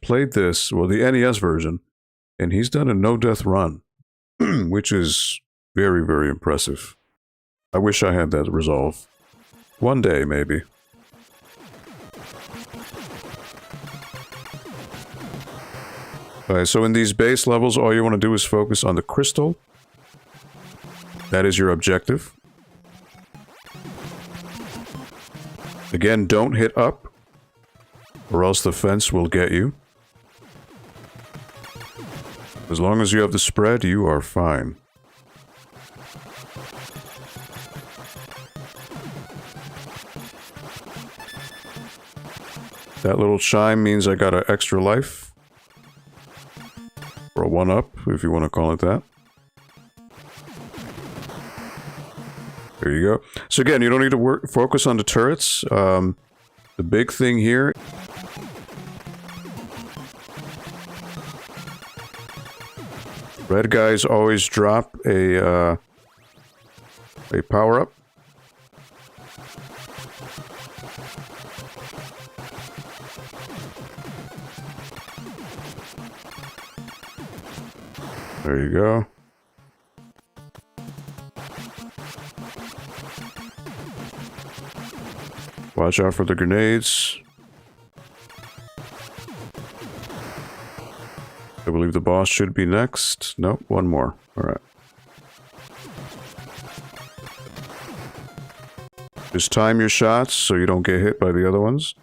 played this, well, the NES version, and he's done a no-death run, which is very, very impressive. I wish I had that resolve. One day, maybe. Alright, so in these base levels, all you want to do is focus on the crystal. That is your objective. Again, don't hit up, or else the fence will get you. As long as you have the spread, you are fine. That little chime means I got an extra life. Or a 1-up, if you want to call it that. There you go. So again, you don't need to focus on the turrets. The big thing here... Red guys always drop a power-up. There you go. Watch out for the grenades. I believe the boss should be next. Nope, one more. Alright. Just time your shots so you don't get hit by the other ones.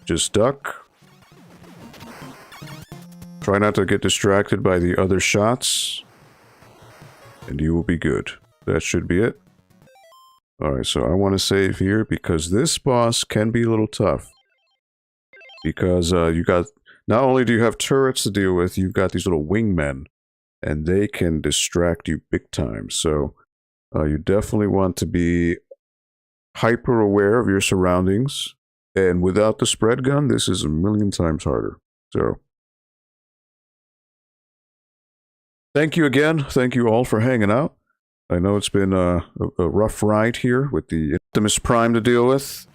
Just duck. Try not to get distracted by the other shots. And you will be good. That should be it. Alright, so I want to save here because this boss can be a little tough. Because you got... Not only do you have turrets to deal with, you've got these little wingmen. And they can distract you big time. So you definitely want to be hyper aware of your surroundings. And without the spread gun, this is a million times harder. So, thank you again. Thank you all for hanging out. I know it's been a rough ride here with the Optimus Prime to deal with.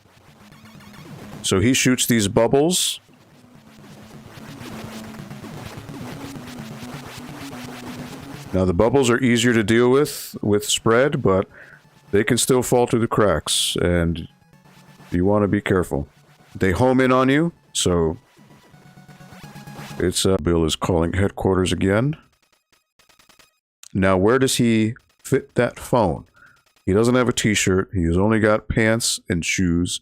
So he shoots these bubbles. Now the bubbles are easier to deal with spread, but they can still fall through the cracks, and you want to be careful. They home in on you, so it's Bill is calling headquarters again. Now where does he fit that phone? He doesn't have a t-shirt. He's only got pants and shoes.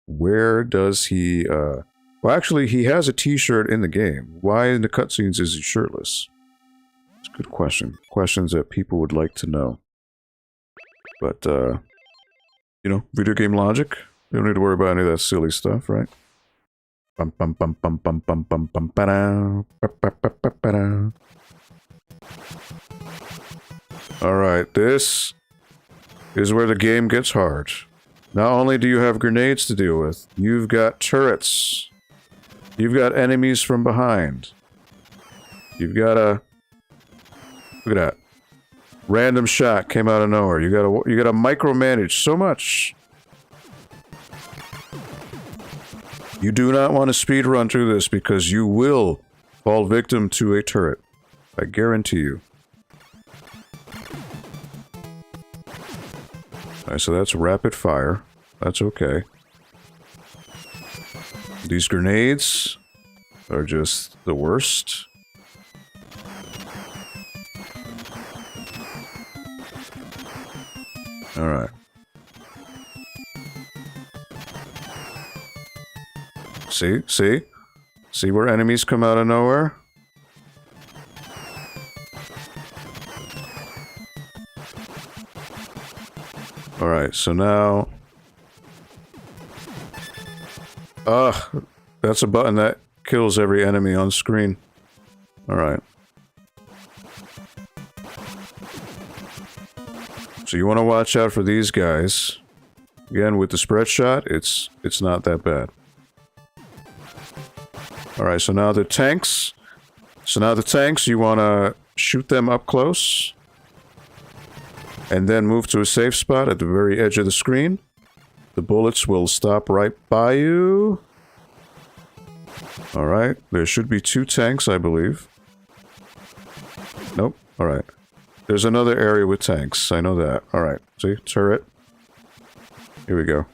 Where does he, well, actually, he has a t-shirt in the game. Why in the cutscenes is he shirtless? It's a good question. Questions that people would like to know. But, you know, video game logic. You don't need to worry about any of that silly stuff, right? Bum bum bum bum bum bum bum bum ba-da, ba-ba-ba-ba-ba-da. Alright, this is where the game gets hard. Not only do you have grenades to deal with, you've got turrets. You've got enemies from behind. You've got a... Look at that. Random shot came out of nowhere. You gotta micromanage so much. You do not want to speed run through this because you will fall victim to a turret. I guarantee you. Alright, so that's rapid fire. That's okay. These grenades are just the worst. Alright. See? See? See where enemies come out of nowhere? Alright, so now... Ugh! That's a button that kills every enemy on screen. Alright. So you want to watch out for these guys. Again, with the spread shot, it's not that bad. Alright, so now the tanks. So now the tanks, you want to shoot them up close. And then move to a safe spot at the very edge of the screen. The bullets will stop right by you. Alright, there should be 2 tanks, I believe. Nope, alright. There's another area with tanks, I know that. Alright, see? Turret. Here we go.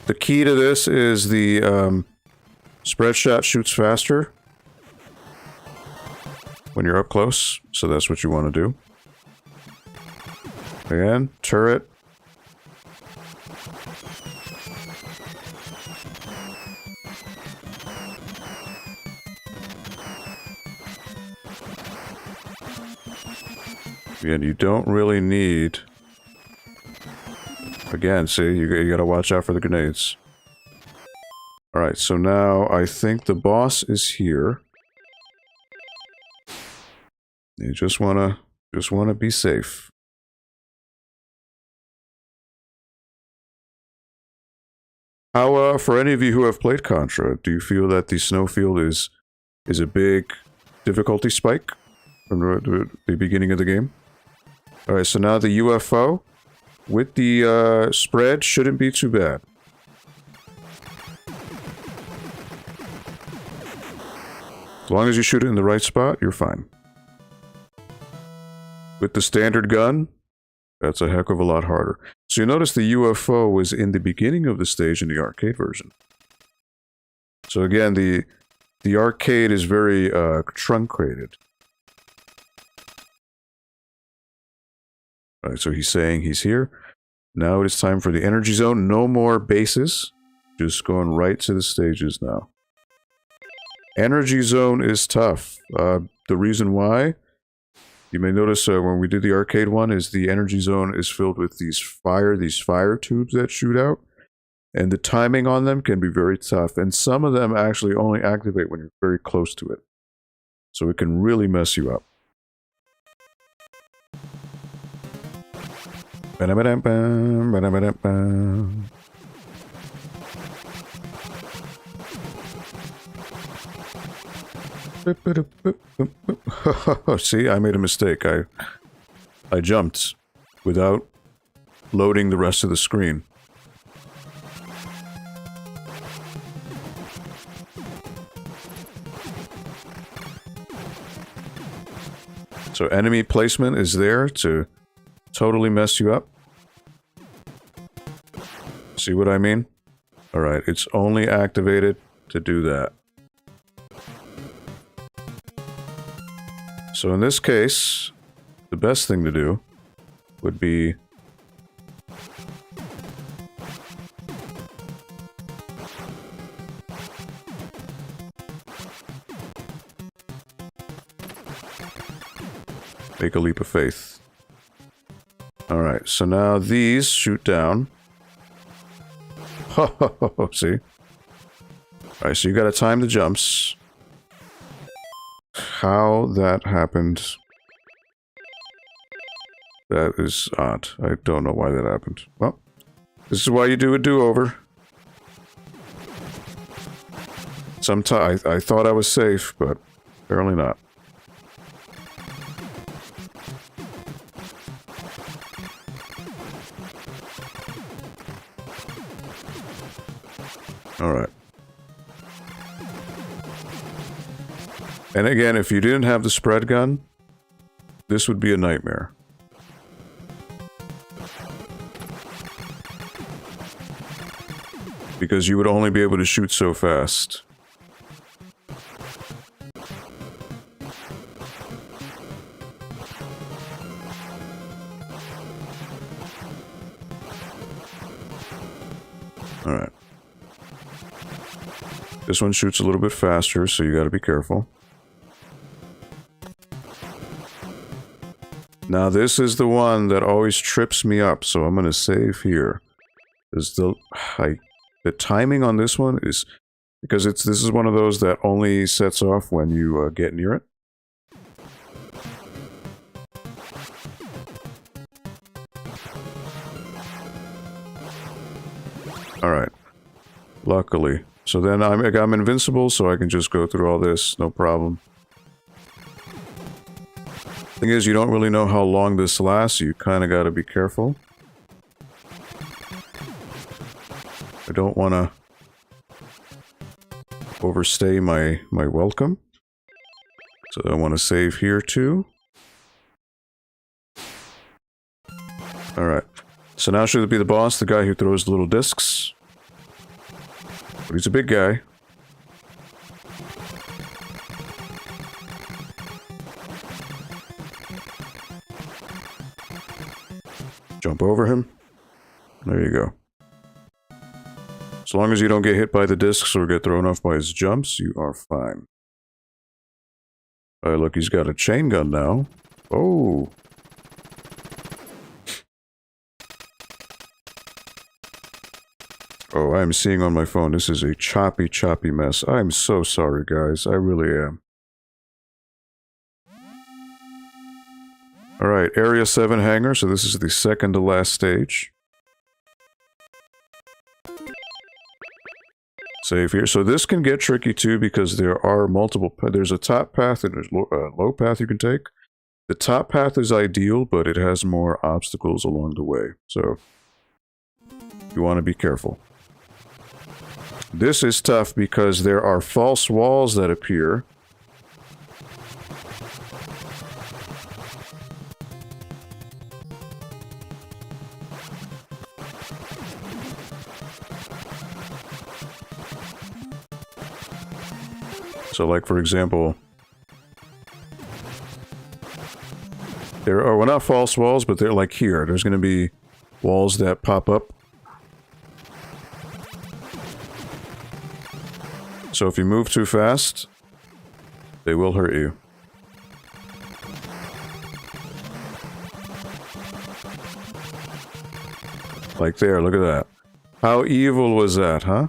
The key to this is the, spread shot shoots faster when you're up close, so that's what you want to do. Again, turret. Again, you don't really need... Again, see, you gotta watch out for the grenades. Alright, so now I think the boss is here. You just wanna be safe. How, for any of you who have played Contra, do you feel that the snowfield is a big difficulty spike from the beginning of the game? Alright, so now the UFO with the spread shouldn't be too bad. As long as you shoot it in the right spot, you're fine. With the standard gun, that's a heck of a lot harder. So you notice the UFO was in the beginning of the stage in the arcade version. So again, the arcade is very truncated. Alright, so he's saying he's here. Now it is time for the energy zone. No more bases. Just going right to the stages now. Energy zone is tough. The reason why, you may notice when we did the arcade one, is the energy zone is filled with these fire tubes that shoot out. And the timing on them can be very tough. And some of them actually only activate when you're very close to it. So it can really mess you up. Ba-da-ba-da-bam, ba-da-ba-da-bam. See, I made a mistake. I jumped without loading the rest of the screen. So enemy placement is there to totally mess you up. See what I mean? Alright, it's only activated to do that. So in this case, the best thing to do would be make a leap of faith. Alright, so now these shoot down. See? Alright, so you gotta time the jumps. How that happened... That is odd. I don't know why that happened. Well, this is why you do a do-over. Sometimes I thought I was safe, but apparently not. Alright. And again, if you didn't have the spread gun, this would be a nightmare. Because you would only be able to shoot so fast. Alright. This one shoots a little bit faster, so you gotta be careful. Now this is the one that always trips me up, so I'm gonna save here. The timing on this one is... Because this is one of those that only sets off when you get near it. Alright. Luckily. So then I'm invincible, so I can just go through all this, no problem. Thing is, you don't really know how long this lasts, so you kind of got to be careful. I don't want to overstay my welcome. So I want to save here too. Alright. So now should it be the boss, the guy who throws the little discs? But he's a big guy. Jump over him. There you go. As long as you don't get hit by the discs or get thrown off by his jumps, you are fine. Look, he's got a chain gun now. Oh! Oh, I'm seeing on my phone, this is a choppy mess. I'm so sorry, guys. I really am. Alright, Area 7 hangar, so this is the second to last stage. Save here. So this can get tricky too because there are multiple... There's a top path and there's a low path you can take. The top path is ideal, but it has more obstacles along the way. So, you want to be careful. This is tough because there are false walls that appear. So, like, for example, there are, well, not false walls, but they're like here. There's going to be walls that pop up. So if you move too fast, they will hurt you. Like there, look at that. How evil was that, huh?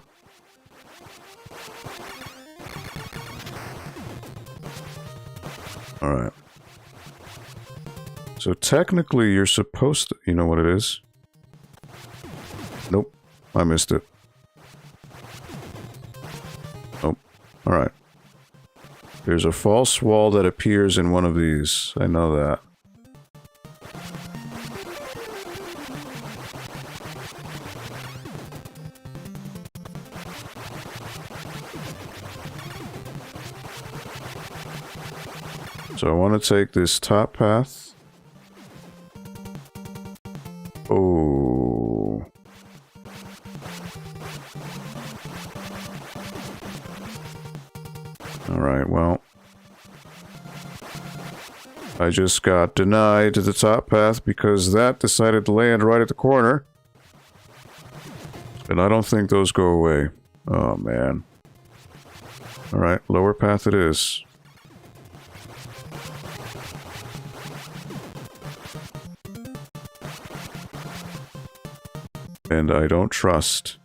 Alright. So technically you're supposed to... You know what it is? Nope. I missed it. Nope. Alright. There's a false wall that appears in one of these. I know that. So I want to take this top path. Oh. Alright, well. I just got denied to the top path because that decided to land right at the corner. And I don't think those go away. Oh, man. Alright, lower path it is. And I don't trust.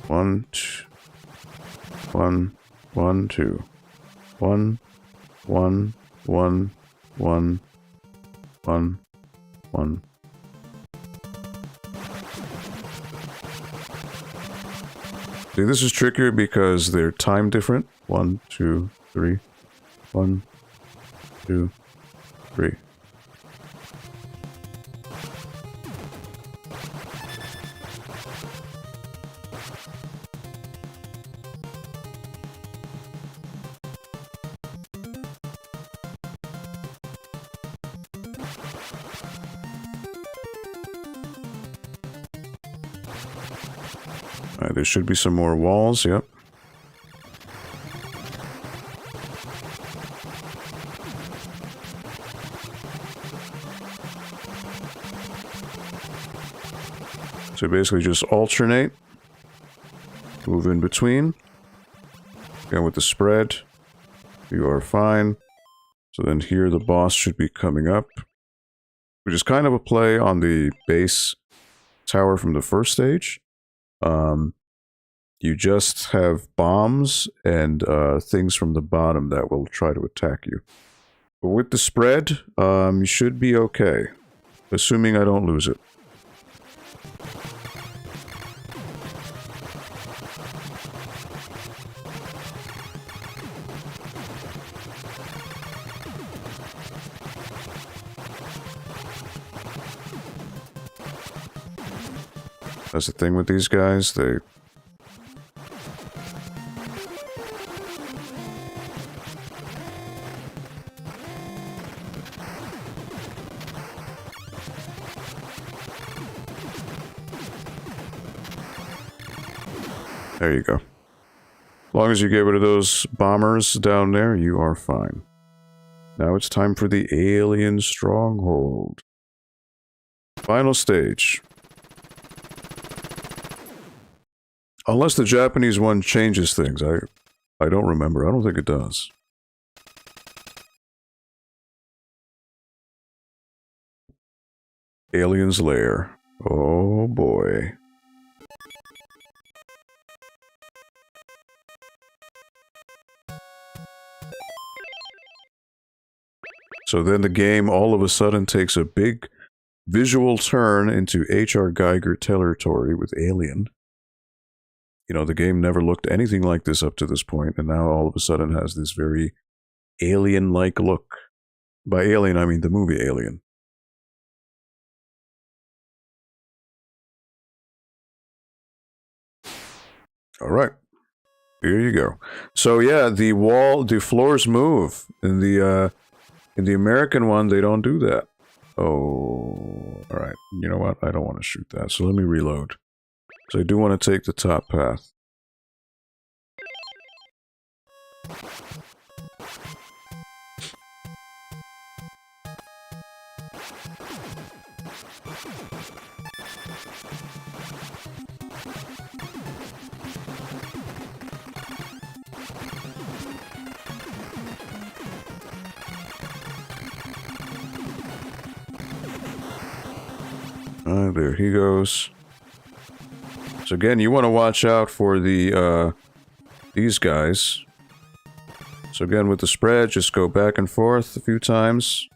One, two, one, one, two, one, one, one, one, one, one. See, this is trickier because they're time different. 1, 2, 3. 1, 2, 3. Alright, there should be some more walls, yep. So basically just alternate, move in between, again with the spread, you are fine. So then here the boss should be coming up, which is kind of a play on the base tower from the first stage. You just have bombs and things from the bottom that will try to attack you. But with the spread, you should be okay, assuming I don't lose it. That's the thing with these guys, they... There you go. As long as you get rid of those bombers down there, you are fine. Now it's time for the alien stronghold. Final stage. Unless the Japanese one changes things. I don't remember. I don't think it does. Alien's Lair. Oh boy. So then the game all of a sudden takes a big visual turn into H.R. Geiger territory with Alien. You know, the game never looked anything like this up to this point, and now all of a sudden has this very alien-like look. By alien, I mean the movie Alien. Alright. Here you go. So yeah, the floors move. In the American one, they don't do that. Oh, alright. You know what? I don't want to shoot that, so let me reload. So I do want to take the top path. There he goes. So again, you want to watch out for the, these guys. So again, with the spread, just go back and forth a few times.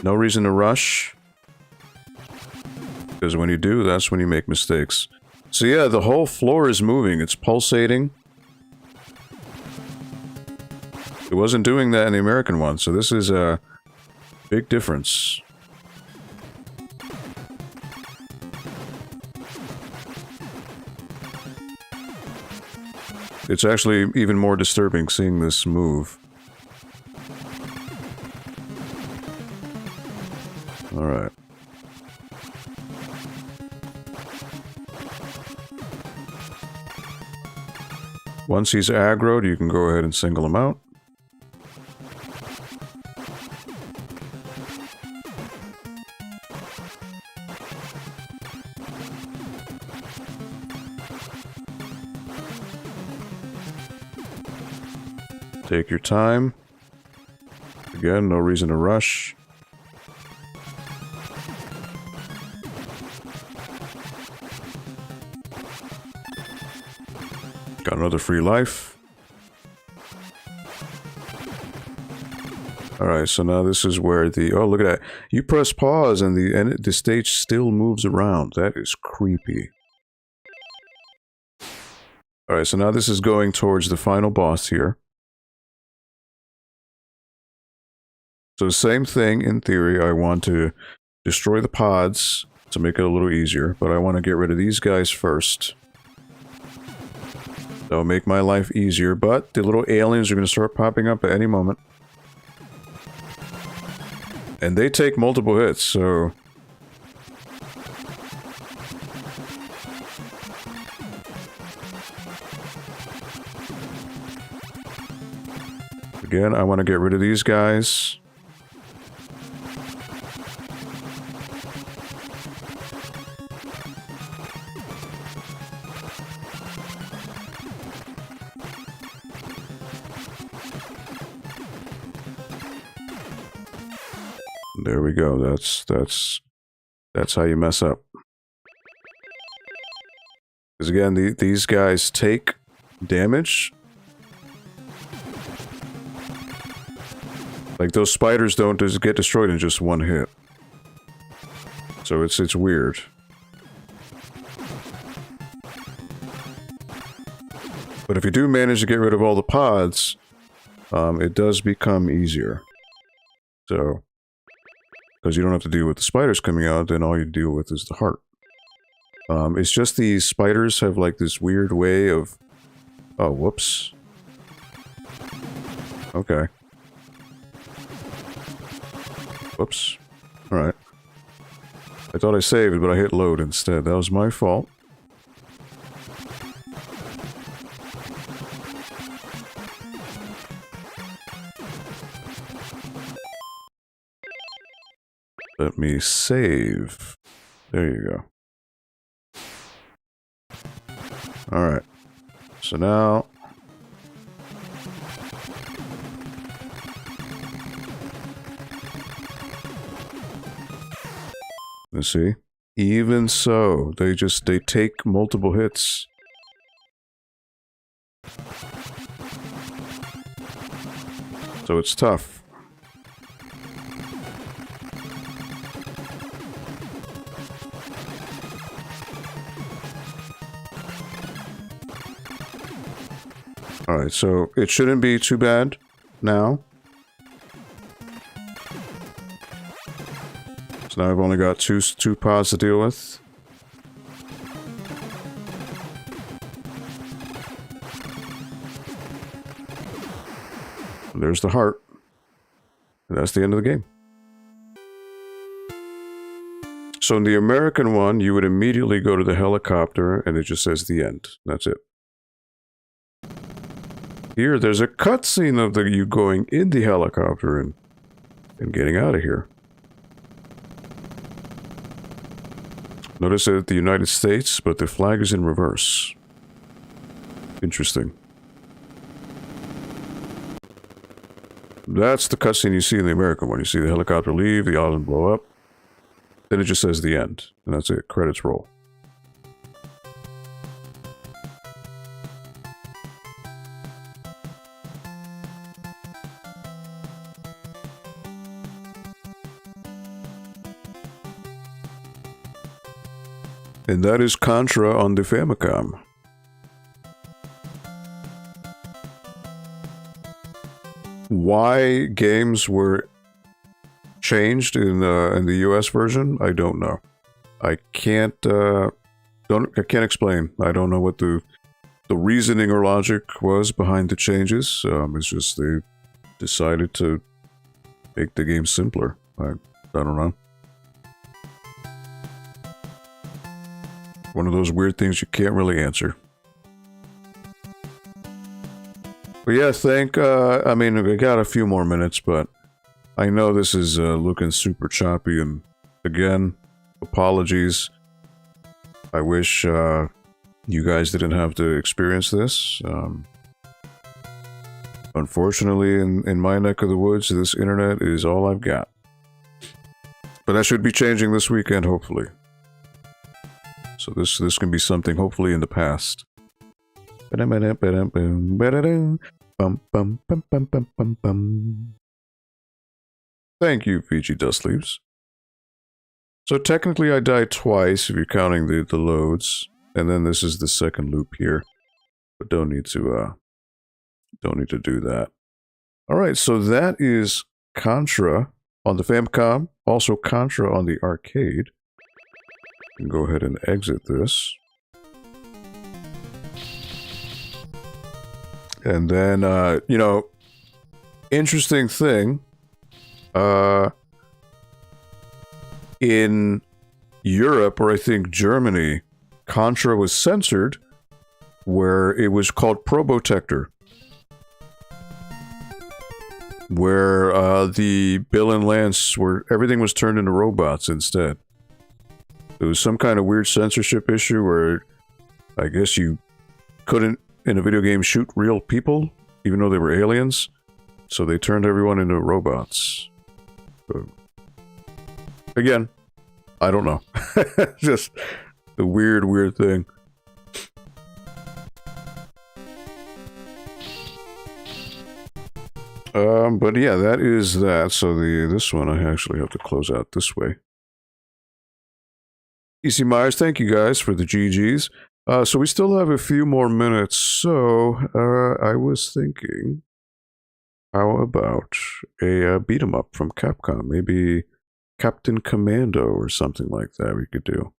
No reason to rush. Because when you do, that's when you make mistakes. So yeah, the whole floor is moving. It's pulsating. It wasn't doing that in the American one, so this is a big difference. It's actually even more disturbing seeing this move. Alright. Once he's aggroed, you can go ahead and single him out. Take your time. Again, no reason to rush. Got another free life. Alright, so now this is where the... Oh, look at that. You press pause and the stage still moves around. That is creepy. Alright, so now this is going towards the final boss here. So same thing, in theory, I want to destroy the pods to make it a little easier, but I want to get rid of these guys first. That'll make my life easier, but the little aliens are going to start popping up at any moment. And they take multiple hits, so... Again, I want to get rid of these guys. There we go. That's how you mess up. Because again, these guys take damage. Like those spiders don't just get destroyed in just one hit. So it's weird. But if you do manage to get rid of all the pods, it does become easier. So, because you don't have to deal with the spiders coming out, then all you deal with is the heart. It's just these spiders have like this weird way of... Oh, whoops. Okay. Whoops. Alright. I thought I saved, but I hit load instead. That was my fault. Let me save. There you go. Alright. So now... Let's see. Even so, they take multiple hits. So it's tough. Alright, so it shouldn't be too bad now. So now I've only got two pods to deal with. And there's the heart. And that's the end of the game. So in the American one, you would immediately go to the helicopter and it just says the end. That's it. Here, there's a cutscene of you going in the helicopter and getting out of here. Notice that the United States, but the flag is in reverse. Interesting. That's the cutscene you see in the American one. You see the helicopter leave, the island blow up. Then it just says the end, and that's it. Credits roll. And that is Contra on the Famicom. Why games were changed in the US version, I don't know. I can't explain. I don't know what the reasoning or logic was behind the changes. It's just they decided to make the game simpler. I don't know. One of those weird things you can't really answer. But yeah, I mean, we got a few more minutes, but I know this is looking super choppy, and again, apologies. I wish you guys didn't have to experience this. Unfortunately, in my neck of the woods, this internet is all I've got. But that should be changing this weekend, hopefully. So this can be something hopefully in the past. Thank you, Fiji Dust Leaves. So technically I died twice if you're counting the loads, and then this is the second loop here. But don't need to do that. Alright, so that is Contra on the Famicom, also Contra on the arcade. You can go ahead and exit this. And then, you know, interesting thing, in Europe, or I think Germany, Contra was censored, where it was called Probotector. Where, the Bill and Lance everything was turned into robots instead. There was some kind of weird censorship issue where I guess you couldn't, in a video game, shoot real people, even though they were aliens. So they turned everyone into robots. So, again, I don't know. Just a weird, weird thing. But yeah, that is that. So this one I actually have to close out this way. EC Myers, thank you guys for the GGs. So we still have a few more minutes, so I was thinking, how about a beat-em-up from Capcom? Maybe Captain Commando or something like that we could do.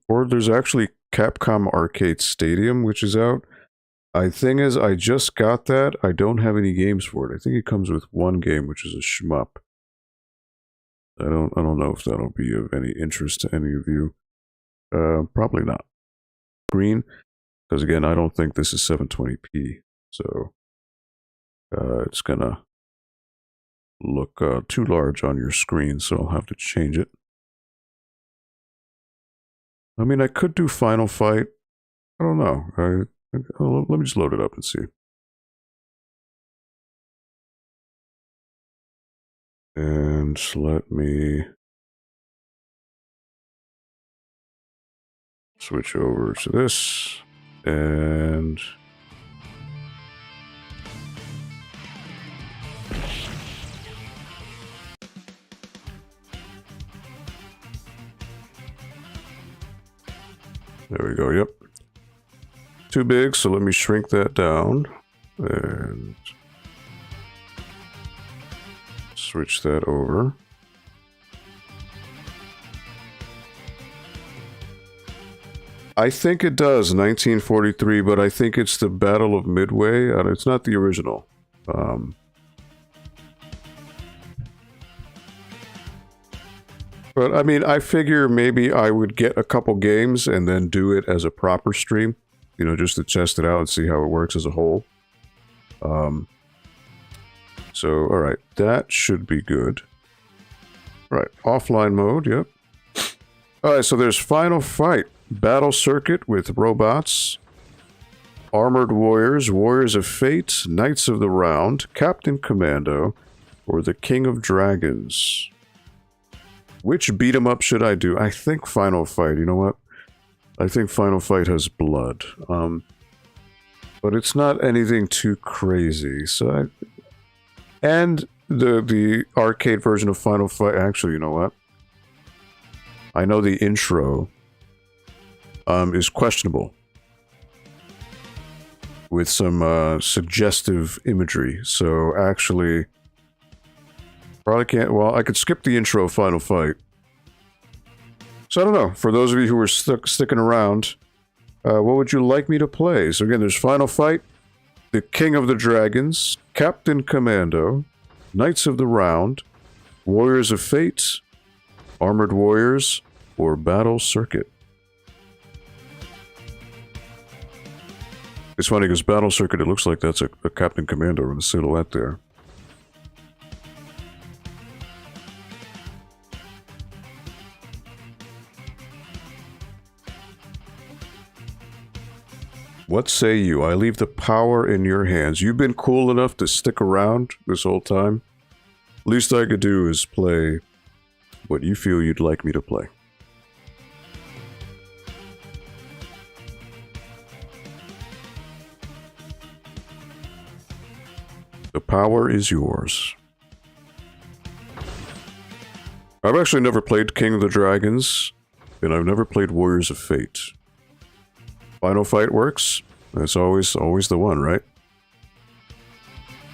Or there's actually Capcom Arcade Stadium, which is out. Thing is, I just got that. I don't have any games for it. I think it comes with one game, which is a shmup. I don't know if that'll be of any interest to any of you. Probably not. Green, because again, I don't think this is 720p, so it's gonna look too large on your screen, so I'll have to change it. I mean, I could do Final Fight. I don't know. Let me just load it up and see. And let me switch over to this, and there we go, yep. Too big, so let me shrink that down, and switch that over. I think it does, 1943, but I think it's the Battle of Midway. It's not the original. But I mean, I figure maybe I would get a couple games and then do it as a proper stream, you know, just to test it out and see how it works as a whole. So, alright, that should be good. Right, offline mode, yep. Alright, so there's Final Fight. Battle Circuit with robots. Armored Warriors, Warriors of Fate, Knights of the Round, Captain Commando, or the King of Dragons? Which beat 'em up should I do? I think Final Fight. You know what? I think Final Fight has blood. But it's not anything too crazy. So and the arcade version of Final Fight. Actually, you know what? I know the intro is questionable with some suggestive imagery. So actually, probably can't. Well, I could skip the intro of Final Fight. So I don't know. For those of you who are sticking around, what would you like me to play? So again, there's Final Fight, the King of the Dragons, Captain Commando, Knights of the Round, Warriors of Fate, Armored Warriors, or Battle Circuit. It's funny because Battle Circuit, it looks like that's a Captain Commando in the silhouette there. What say you? I leave the power in your hands. You've been cool enough to stick around this whole time. Least I could do is play what you feel you'd like me to play. The power is yours. I've actually never played King of the Dragons, and I've never played Warriors of Fate. Final Fight works. That's always the one, right?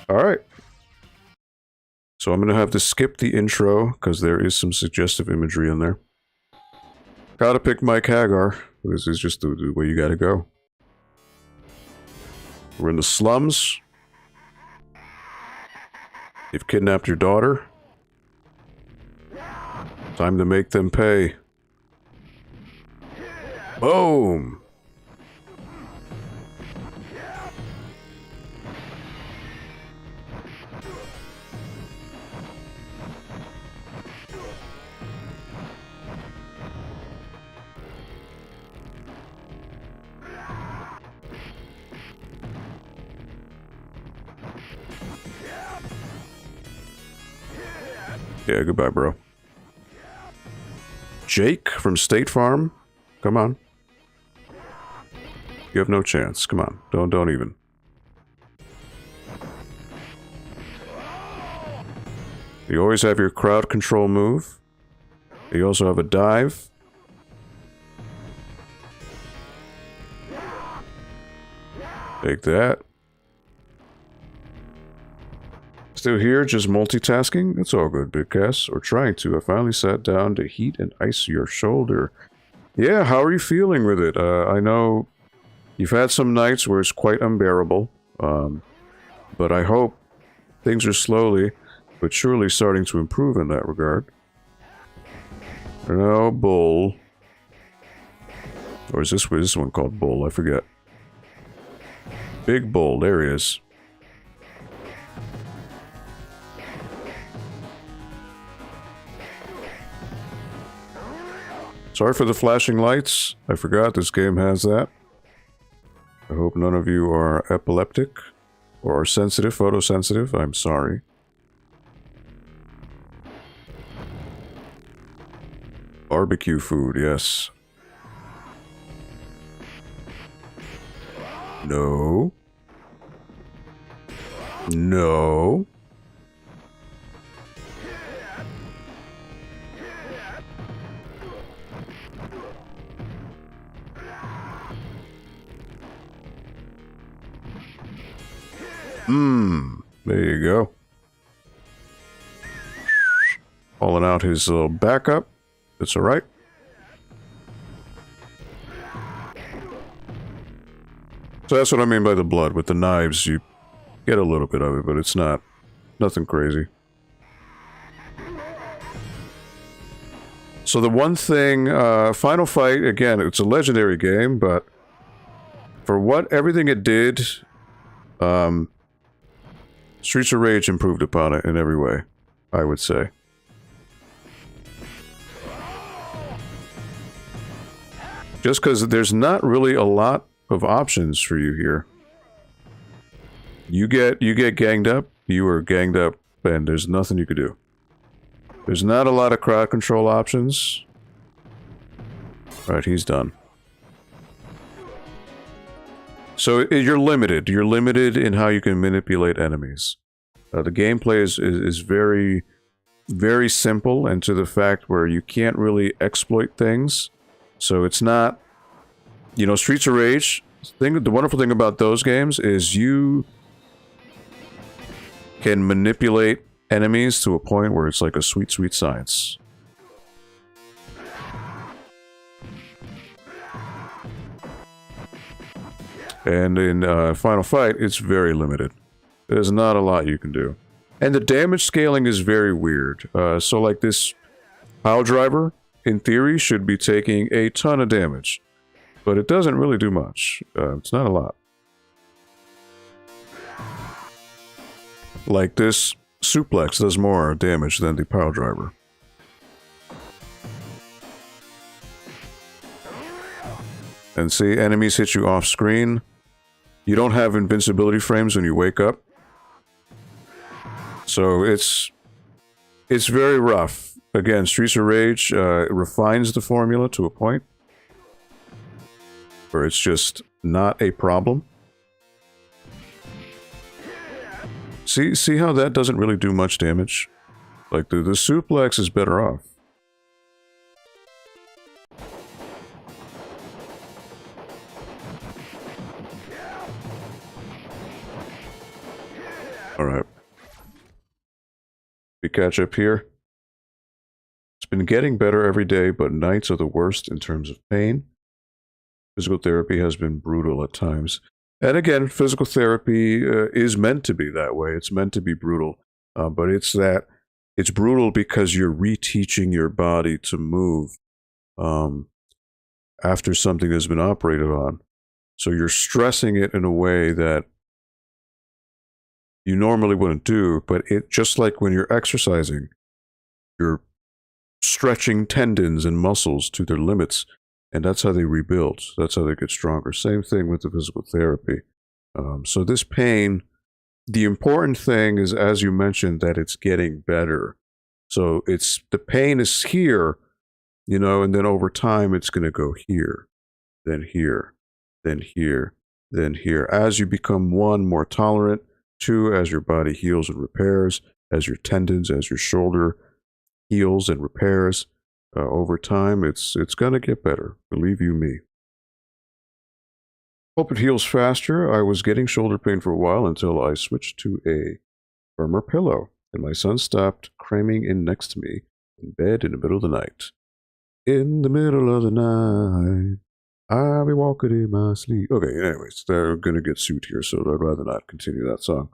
Alright. So I'm going to have to skip the intro, because there is some suggestive imagery in there. Gotta pick Mike Hagar. This is just the way you gotta go. We're in the slums. You've kidnapped your daughter. Time to make them pay. Boom! Yeah, goodbye, bro. Jake from State Farm? Come on. You have no chance. Come on. Don't even. You always have your crowd control move. You also have a dive. Take that. Still here, just multitasking? It's all good, Big Cass. Or trying to. I finally sat down to heat and ice your shoulder. Yeah, how are you feeling with it? I know you've had some nights where it's quite unbearable. But I hope things are slowly but surely starting to improve in that regard. No, Bull. Or is this one called Bull? I forget. Big Bull, there he is. Sorry for the flashing lights. I forgot this game has that. I hope none of you are epileptic or are sensitive, photosensitive. I'm sorry. Barbecue food, yes. No. No. There you go. Pulling out his little backup. It's alright. So that's what I mean by the blood. With the knives, you get a little bit of it, but it's nothing crazy. So the one thing, Final Fight, again, it's a legendary game, but for everything it did, Streets of Rage improved upon it in every way, I would say. Just because there's not really a lot of options for you here. You get ganged up, you are ganged up and there's nothing you could do. There's not a lot of crowd control options. Right, he's done. So you're limited. You're limited in how you can manipulate enemies. The gameplay is very, very simple, and to the fact where you can't really exploit things. So it's not, you know, Streets of Rage. The wonderful thing about those games is you can manipulate enemies to a point where it's like a sweet, sweet science. And in Final Fight, it's very limited. There's not a lot you can do. And the damage scaling is very weird. So like this pile driver, in theory, should be taking a ton of damage. But it doesn't really do much. It's not a lot. Like this suplex does more damage than the pile driver. And see, enemies hit you off screen. You don't have invincibility frames when you wake up. So it's very rough. Again, Streets of Rage refines the formula to a point where it's just not a problem. See how that doesn't really do much damage? Like the suplex is better off. Alright. We catch up here. It's been getting better every day, but nights are the worst in terms of pain. Physical therapy has been brutal at times. And again, physical therapy is meant to be that way. It's meant to be brutal. But it's brutal because you're reteaching your body to move after something has been operated on. So you're stressing it in a way that you normally wouldn't do, but it just like when you're exercising, you're stretching tendons and muscles to their limits, and that's how they rebuild. That's how they get stronger. Same thing with the physical therapy. So this pain, the important thing is, as you mentioned, that it's getting better. So the pain is here, you know, and then over time it's going to go here, then here, then here, then here. As you become, one, more tolerant, two, as your body heals and repairs, as your tendons, as your shoulder heals and repairs, over time, it's going to get better. Believe you me. Hope it heals faster. I was getting shoulder pain for a while until I switched to a firmer pillow, and my son stopped cramming in next to me in bed in the middle of the night. In the middle of the night, I'll be walking in my sleep. Okay, anyways, they're going to get sued here, so I'd rather not continue that song.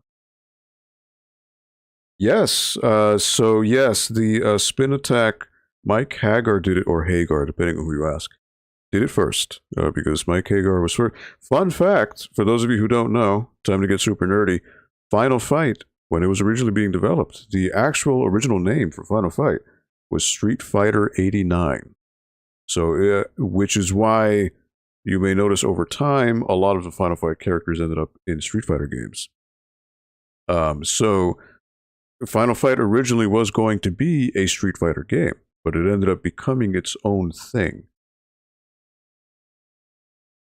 Yes, so yes, the spin attack, Mike Hagar did it, or Hagar, depending on who you ask, did it first, because Mike Hagar was first. Fun fact, for those of you who don't know, time to get super nerdy, Final Fight, when it was originally being developed, the actual original name for Final Fight was Street Fighter 89. So, which is why you may notice over time, a lot of the Final Fight characters ended up in Street Fighter games. So, Final Fight originally was going to be a Street Fighter game, but it ended up becoming its own thing.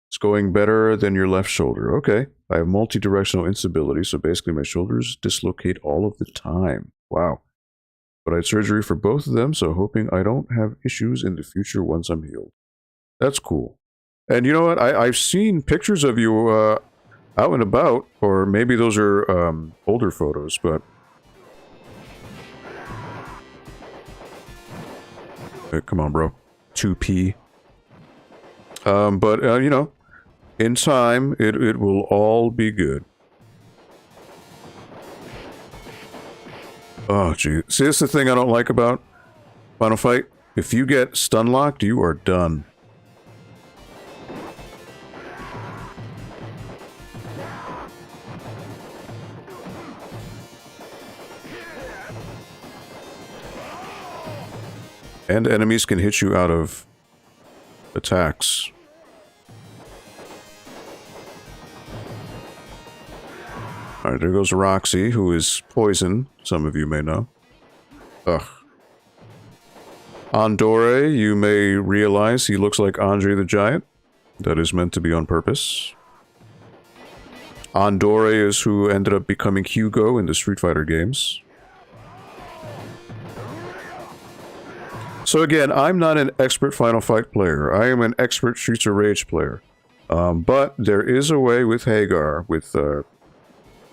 It's going better than your left shoulder. Okay, I have multi-directional instability, so basically my shoulders dislocate all of the time. Wow. But I had surgery for both of them, so hoping I don't have issues in the future once I'm healed. That's cool. And you know what? I've seen pictures of you out and about, or maybe those are older photos, but... come on, bro. 2P. But, you know, in time, it will all be good. Oh, gee. See, that's the thing I don't like about Final Fight. If you get stun locked, you are done. And enemies can hit you out of attacks. Alright, Alright, there goes Roxy, who is poison, some of you may know. Ugh. Andore, you may realize he looks like Andre the Giant. That is meant to be on purpose. Andore is who ended up becoming Hugo in the Street Fighter games. So again, I'm not an expert Final Fight player. I am an expert Streets of Rage player. But there is a way with Hagar, with, you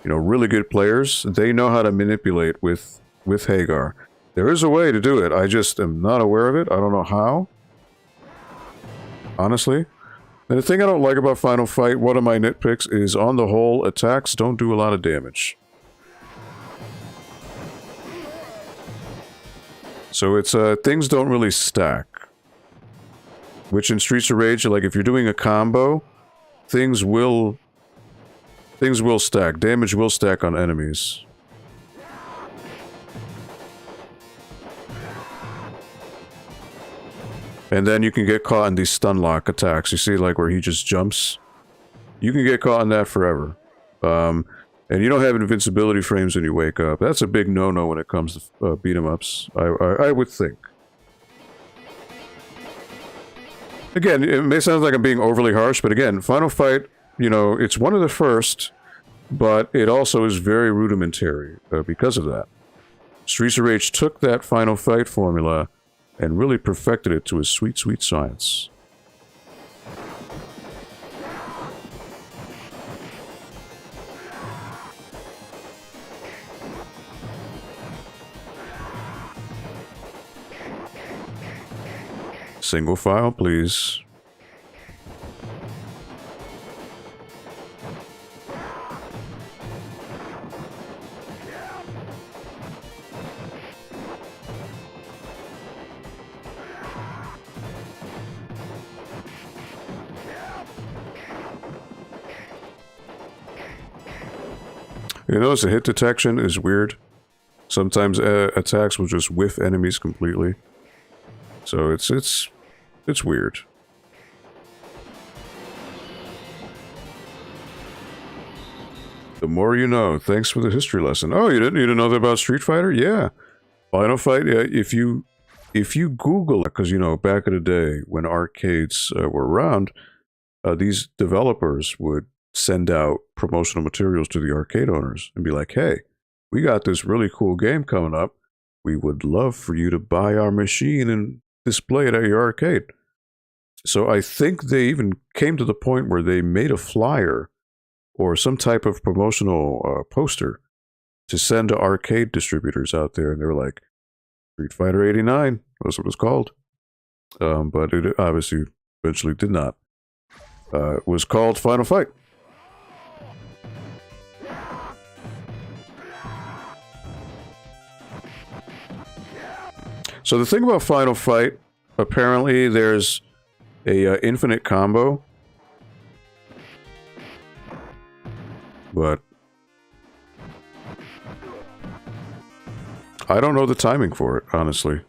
know, really good players. They know how to manipulate with Hagar. There is a way to do it. I just am not aware of it. I don't know how. Honestly. And the thing I don't like about Final Fight, one of my nitpicks, is on the whole, attacks don't do a lot of damage. So it's, things don't really stack. Which in Streets of Rage, like if you're doing a combo, things will stack. Damage will stack on enemies. And then you can get caught in these stun lock attacks. You see, like, where he just jumps? You can get caught in that forever. And you don't have invincibility frames when you wake up. That's a big no-no when it comes to beat-em-ups, I would think. Again, it may sound like I'm being overly harsh, but again, Final Fight, you know, it's one of the first, but it also is very rudimentary because of that. Streets of Rage took that Final Fight formula and really perfected it to a sweet, sweet science. Single file, please. You notice the hit detection is weird. Sometimes attacks will just whiff enemies completely. So it's weird. The more you know. Thanks for the history lesson. Oh, you didn't know that about Street Fighter? Yeah. Final Fight, yeah, if you Google it, because, you know, back in the day when arcades were around, these developers would send out promotional materials to the arcade owners and be like, hey, we got this really cool game coming up. We would love for you to buy our machine and display it at your arcade. So I think they even came to the point where they made a flyer or some type of promotional poster to send to arcade distributors out there, and they were like, Street Fighter 89, that's what it was called. But it obviously eventually did not. It was called Final Fight. So the thing about Final Fight, apparently there's a infinite combo, but I don't know the timing for it, honestly.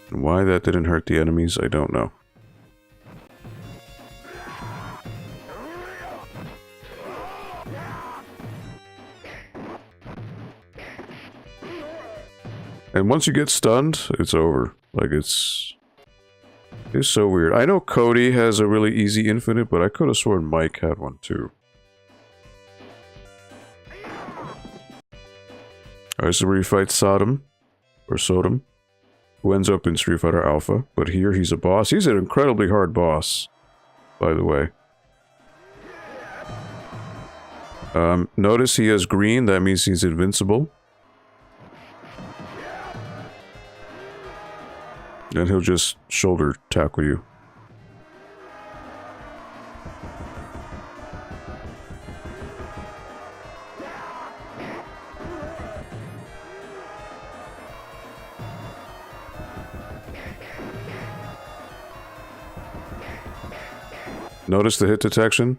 And why that didn't hurt the enemies, I don't know. And once you get stunned, it's over. Like, it's so weird. I know Cody has a really easy infinite, but I could have sworn Mike had one too. Alright, so where you fight Sodom, or Sodom, who ends up in Street Fighter Alpha, but here he's a boss. He's an incredibly hard boss, by the way. Notice he has green, that means he's invincible. And he'll just shoulder tackle you. Notice the hit detection?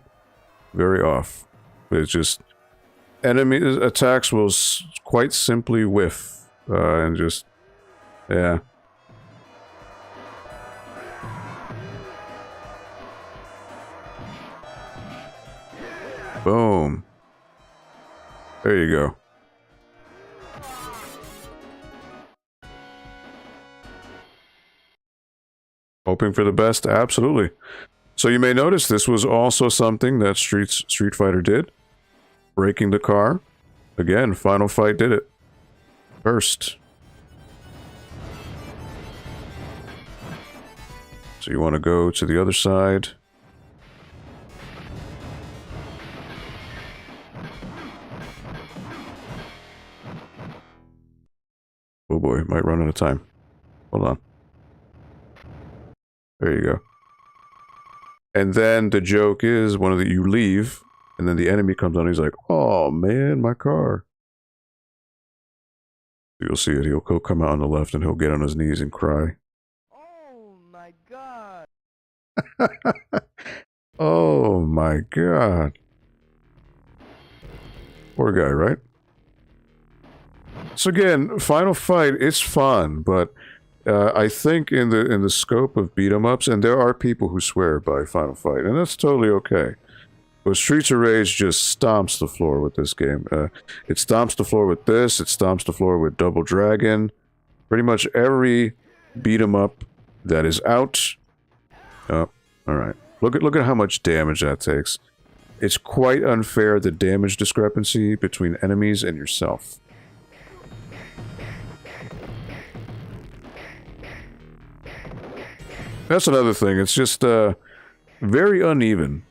Very off. It's just... enemy attacks will quite simply whiff. And just... yeah. Boom. There you go. Hoping for the best? Absolutely. So you may notice this was also something that Street Fighter did. Breaking the car. Again, Final Fight did it. First. So you want to go to the other side. Oh boy, might run out of time. Hold on. There you go. And then the joke is you leave, and then the enemy comes on. He's like, "Oh man, my car." You'll see it. He'll come out on the left, and he'll get on his knees and cry. Oh my god! Oh my god! Poor guy, right? So again, Final Fight, it's fun, but I think in the scope of beat 'em ups, and there are people who swear by Final Fight, and that's totally okay. But Streets of Rage just stomps the floor with this game. It stomps the floor with this. It stomps the floor with Double Dragon. Pretty much every beat 'em up that is out. Oh, all right. Look at how much damage that takes. It's quite unfair, the damage discrepancy between enemies and yourself. That's another thing. It's just very uneven.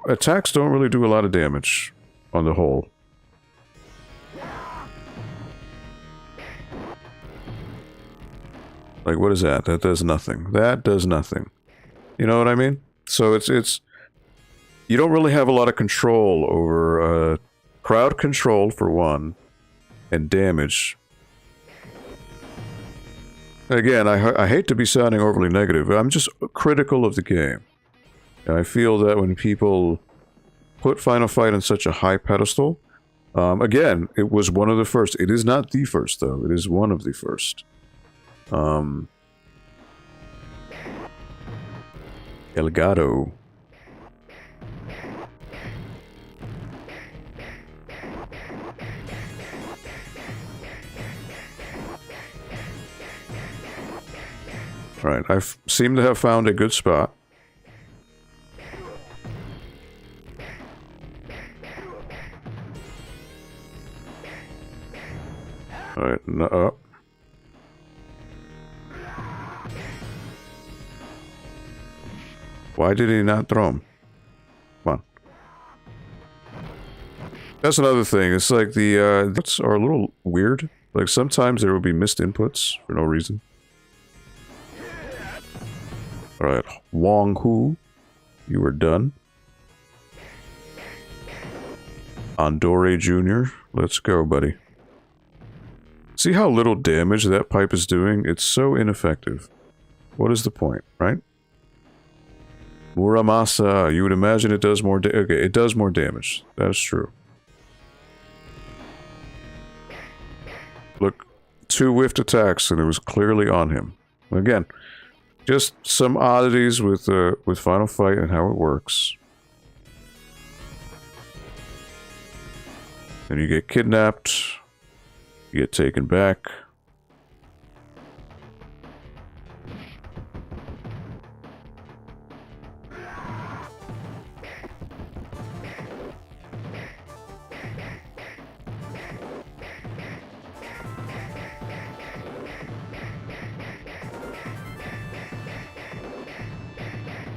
Attacks don't really do a lot of damage on the whole. Like, what is that? That does nothing. That does nothing. You know what I mean? So it's you don't really have a lot of control over crowd control for one, and damage. Again, I hate to be sounding overly negative, but I'm just critical of the game. I feel that when people put Final Fight on such a high pedestal, again, it was one of the first. It is not the first, though. It is one of the first. Elgato. Alright, I seem to have found a good spot. Alright, up. Why did he not throw him? Come on. That's another thing. It's like the inputs are a little weird. Like sometimes there will be missed inputs for no reason. Alright, Wong Hu, you are done. Andore Jr., let's go, buddy. See how little damage that pipe is doing? It's so ineffective. What is the point, right? Muramasa, you would imagine it does more okay, it does more damage. That is true. Look, 2 whiffed attacks and it was clearly on him. Again, just some oddities with Final Fight and how it works. Then you get kidnapped. You get taken back.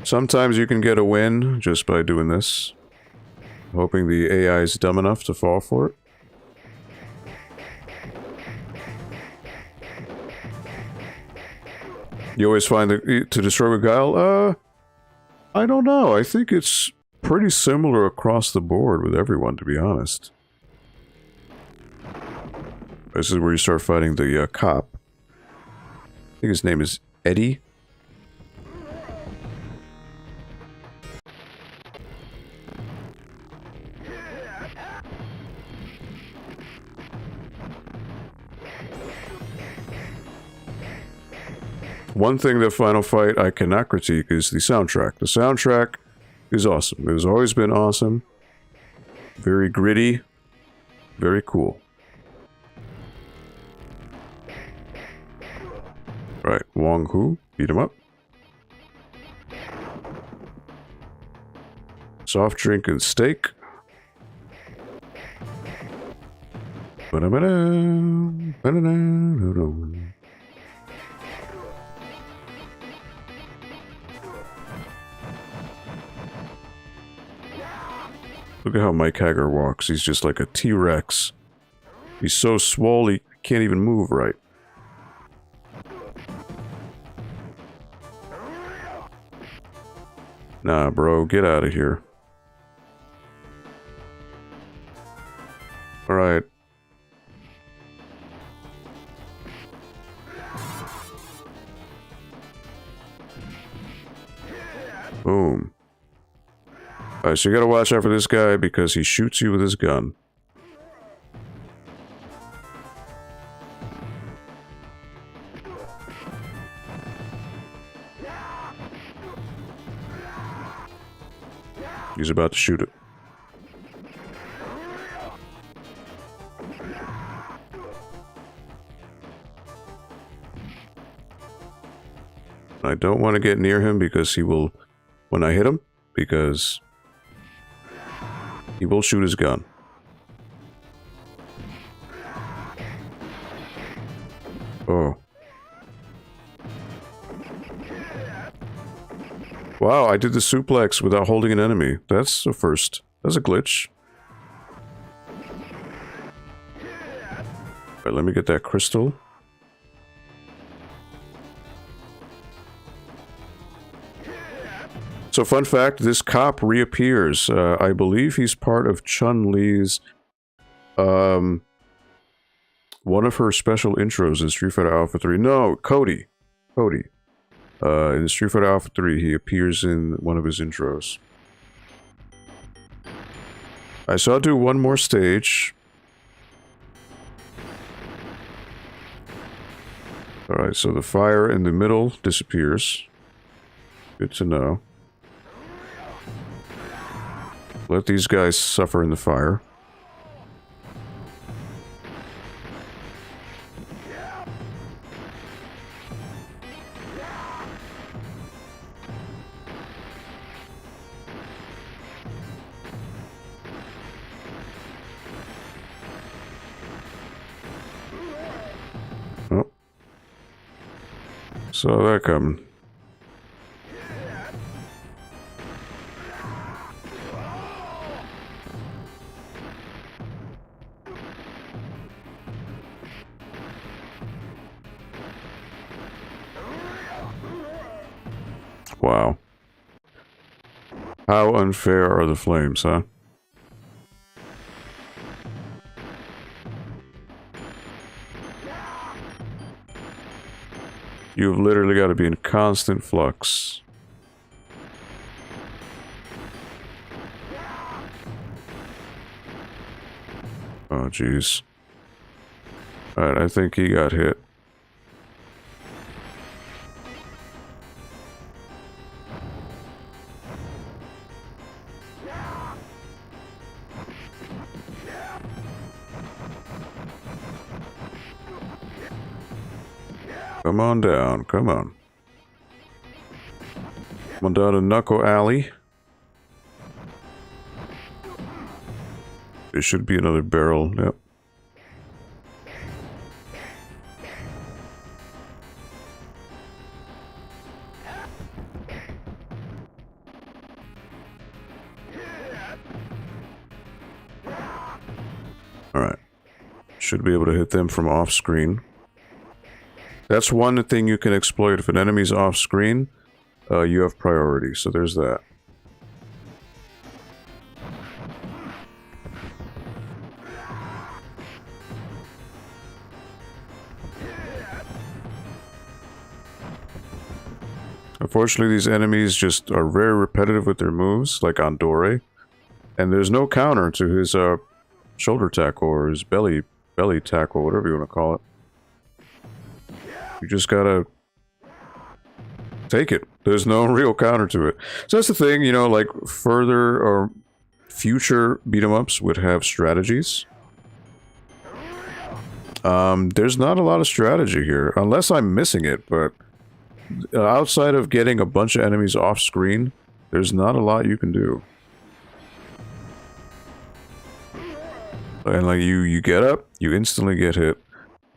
Sometimes you can get a win just by doing this. Hoping the AI is dumb enough to fall for it. You always find that to destroy with guile? I don't know. I think it's pretty similar across the board with everyone, to be honest. This is where you start fighting the cop. I think his name is Eddie. One thing that Final Fight I cannot critique is the soundtrack. The soundtrack is awesome. It has always been awesome. Very gritty. Very cool. Right, Wong Hu, beat him up. Soft drink and steak. Look at how Mike Hager walks. He's just like a T-Rex. He's so swole he can't even move right. Nah, bro, get out of here. Alright. Boom. Alright, so you gotta watch out for this guy because he shoots you with his gun. He's about to shoot it. I don't want to get near him because he will, when I hit him, because he will shoot his gun. Oh. Wow, I did the suplex without holding an enemy. That's a first. That's a glitch. Alright, let me get that crystal. So, fun fact, this cop reappears. I believe he's part of Chun-Li's, one of her special intros in Street Fighter Alpha 3. No, Cody. In Street Fighter Alpha 3, he appears in one of his intros. Alright, so I'll do one more stage. Alright, so the fire in the middle disappears. Good to know. Let these guys suffer in the fire. Oh. Saw that coming. Wow. How unfair are the flames, huh? You've literally got to be in constant flux. Oh, jeez. Alright, I think he got hit. Come on down, come on. Come on down to Knuckle Alley. There should be another barrel, yep. Alright. Should be able to hit them from off screen. That's one thing you can exploit. If an enemy's off screen, you have priority, so there's that. Unfortunately, these enemies just are very repetitive with their moves, like Andore. And there's no counter to his shoulder tackle or his belly tackle, whatever you want to call it. You just gotta take it. There's no real counter to it. So that's the thing, you know, like further or future beat 'em ups would have strategies. There's not a lot of strategy here, unless I'm missing it, but outside of getting a bunch of enemies off screen, there's not a lot you can do. And like you get up, you instantly get hit.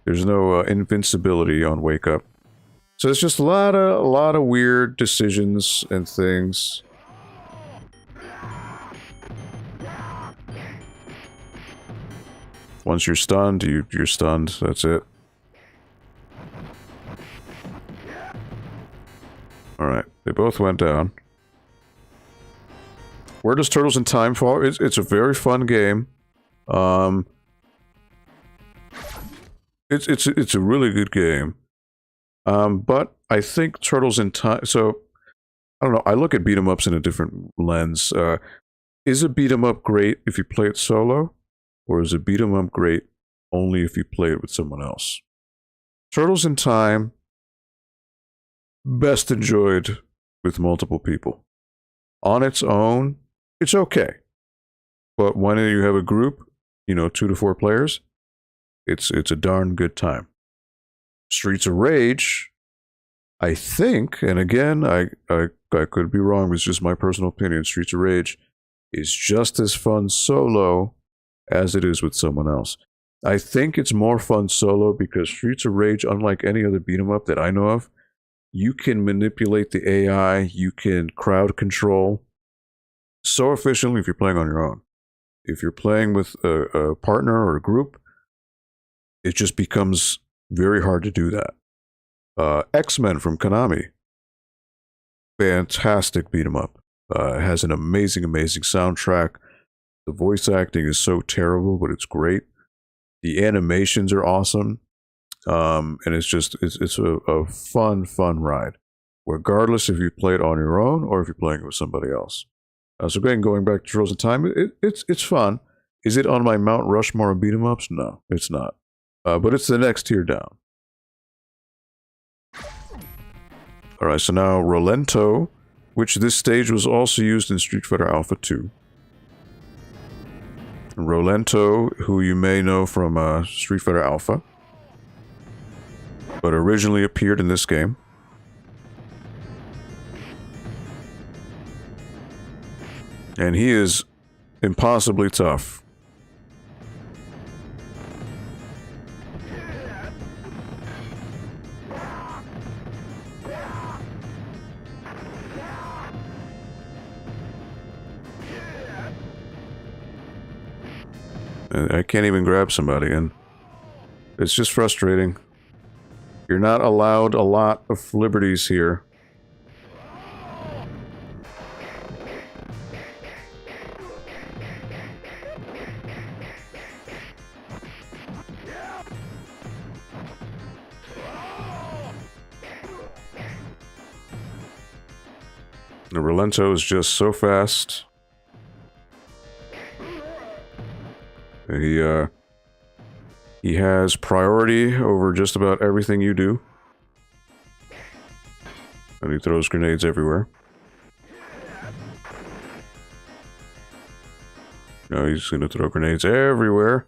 There's no invincibility on wake up. So it's just a lot of weird decisions and things. Once you're stunned, you're stunned. That's it. Alright, they both went down. Where does Turtles in Time fall? It's a very fun game. It's a really good game. But I think Turtles in Time... So, I don't know. I look at beat 'em ups in a different lens. Is a beat 'em up great if you play it solo? Or is a beat 'em up great only if you play it with someone else? Turtles in Time, best enjoyed with multiple people. On its own, it's okay. But when you have a group, you know, 2 to 4 players, it's a darn good time. Streets of Rage, I think, and again, I could be wrong, it's just my personal opinion, Streets of Rage is just as fun solo as it is with someone else. I think it's more fun solo because Streets of Rage, unlike any other beat 'em up that I know of, you can manipulate the AI, you can crowd control so efficiently if you're playing on your own. If you're playing with a partner or a group, it just becomes very hard to do that. X-Men from Konami, fantastic beat 'em up. It has an amazing soundtrack. The voice acting is so terrible, but it's great. The animations are awesome. And it's a fun ride, regardless if you play it on your own or if you're playing it with somebody else. So again, going back to Turtles in Time, it's fun. Is it on my Mount Rushmore of beat 'em ups? No, it's not. But it's the next tier down. Alright, so now Rolento, which this stage was also used in Street Fighter Alpha 2. Rolento, who you may know from Street Fighter Alpha, but originally appeared in this game. And he is impossibly tough. I can't even grab somebody, and it's just frustrating. You're not allowed a lot of liberties here. The Rolento is just so fast. He has priority over just about everything you do. And he throws grenades everywhere. No, he's gonna throw grenades everywhere.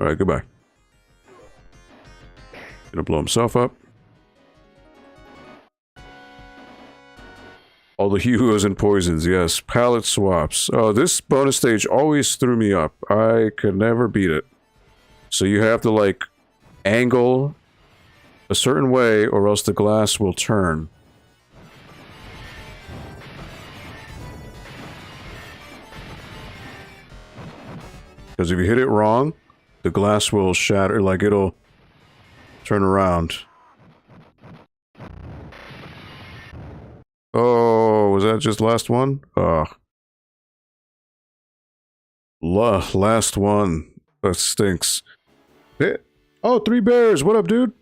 Alright, goodbye. Gonna blow himself up. All the Hugo's and poisons, yes. Palette swaps. Oh, this bonus stage always threw me up. I could never beat it. So you have to, like, angle a certain way or else the glass will turn. Because if you hit it wrong, the glass will shatter, like it'll turn around. Oh, was that just last one? Last one. That stinks. Hey. Oh, 3 bears. What up, dude?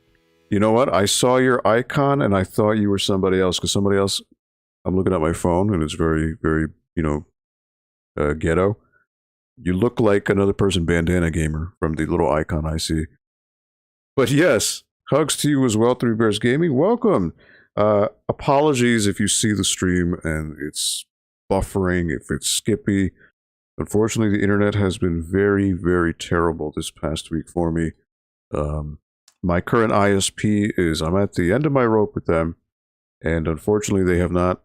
You know what? I saw your icon and I thought you were somebody else, because somebody else... I'm looking at my phone and it's very, very, you know, ghetto. You look like another person, Bandana Gamer, from the little icon I see. But yes, hugs to you as well, Three Bears Gaming. Welcome. Apologies if you see the stream and it's buffering, if it's skippy. Unfortunately, the internet has been very, very terrible this past week for me. My current ISP I'm at the end of my rope with them, and unfortunately, they have not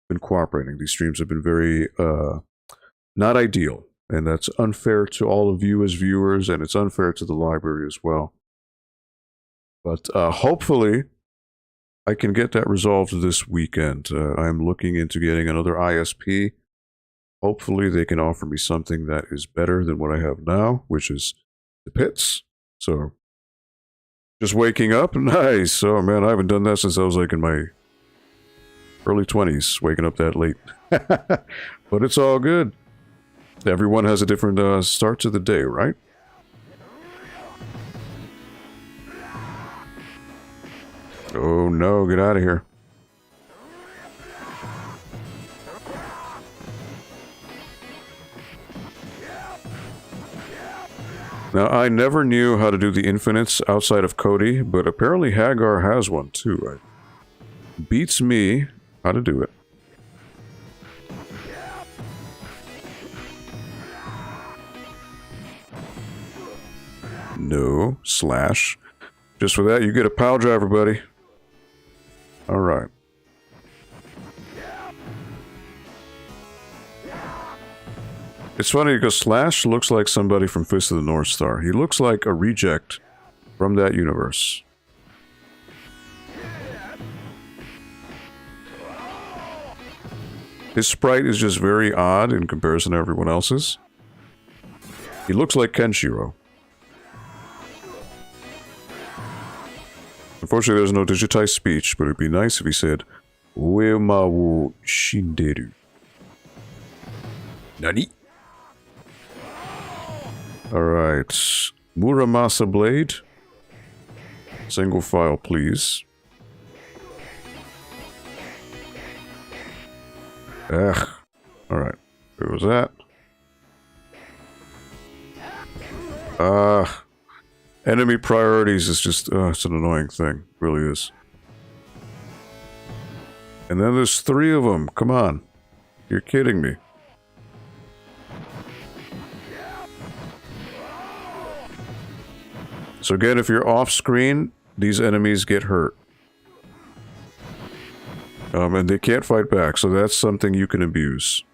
been cooperating. These streams have been very not ideal, and that's unfair to all of you as viewers, and it's unfair to the library as well. But hopefully, I can get that resolved this weekend. I'm looking into getting another ISP. Hopefully, they can offer me something that is better than what I have now, which is the pits. So, just waking up, nice. Oh man, I haven't done that since I was like in my early 20s, waking up that late. But it's all good. Everyone has a different start to the day, right? Oh no, get out of here. Now, I never knew how to do the infinites outside of Cody, but apparently Hagar has one too. It beats me how to do it. No, slash. Just for that, you get a pile driver, buddy. Alright. It's funny because Slash looks like somebody from Fist of the North Star. He looks like a reject from that universe. His sprite is just very odd in comparison to everyone else's. He looks like Kenshiro. Unfortunately, there's no digitized speech, but it'd be nice if he said, Uema wo shinderu. Nani? Alright. Muramasa Blade. Single file, please. Ugh. Alright. Where was that? Enemy priorities is just, it's an annoying thing. It really is. And then there's 3 of them. Come on. You're kidding me. So again, if you're off screen, these enemies get hurt. And they can't fight back, so that's something you can abuse.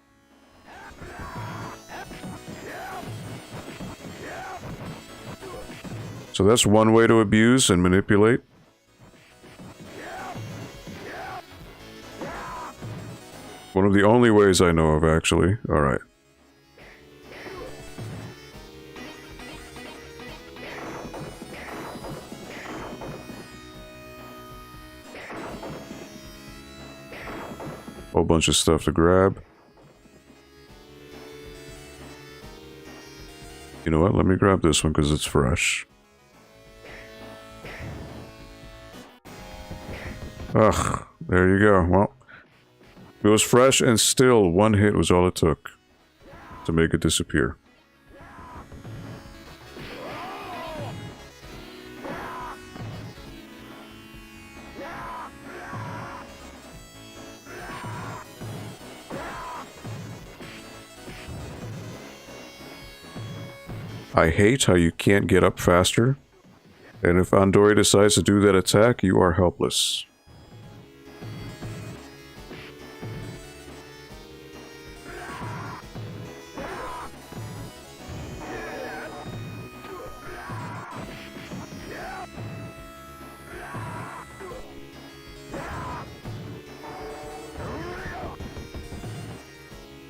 So that's one way to abuse and manipulate. One of the only ways I know of, actually. Alright. Whole bunch of stuff to grab. You know what? Let me grab this one because it's fresh. Ugh, there you go. Well, it was fresh and still 1 hit was all it took to make it disappear. I hate how you can't get up faster, and if Andori decides to do that attack, you are helpless.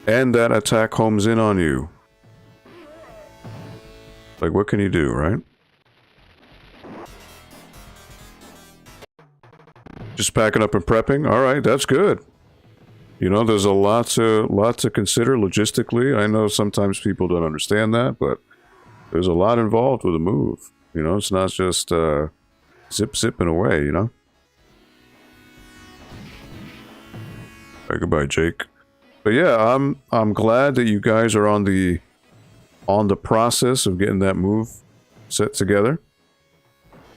And that attack homes in on you. Like, what can you do, right? Just packing up and prepping? Alright, that's good. You know, there's a lot to consider logistically. I know sometimes people don't understand that, but there's a lot involved with a move. You know, it's not just zipping away, you know? Alright, goodbye, Jake. But yeah, I'm glad that you guys are on the on the process of getting that move set together.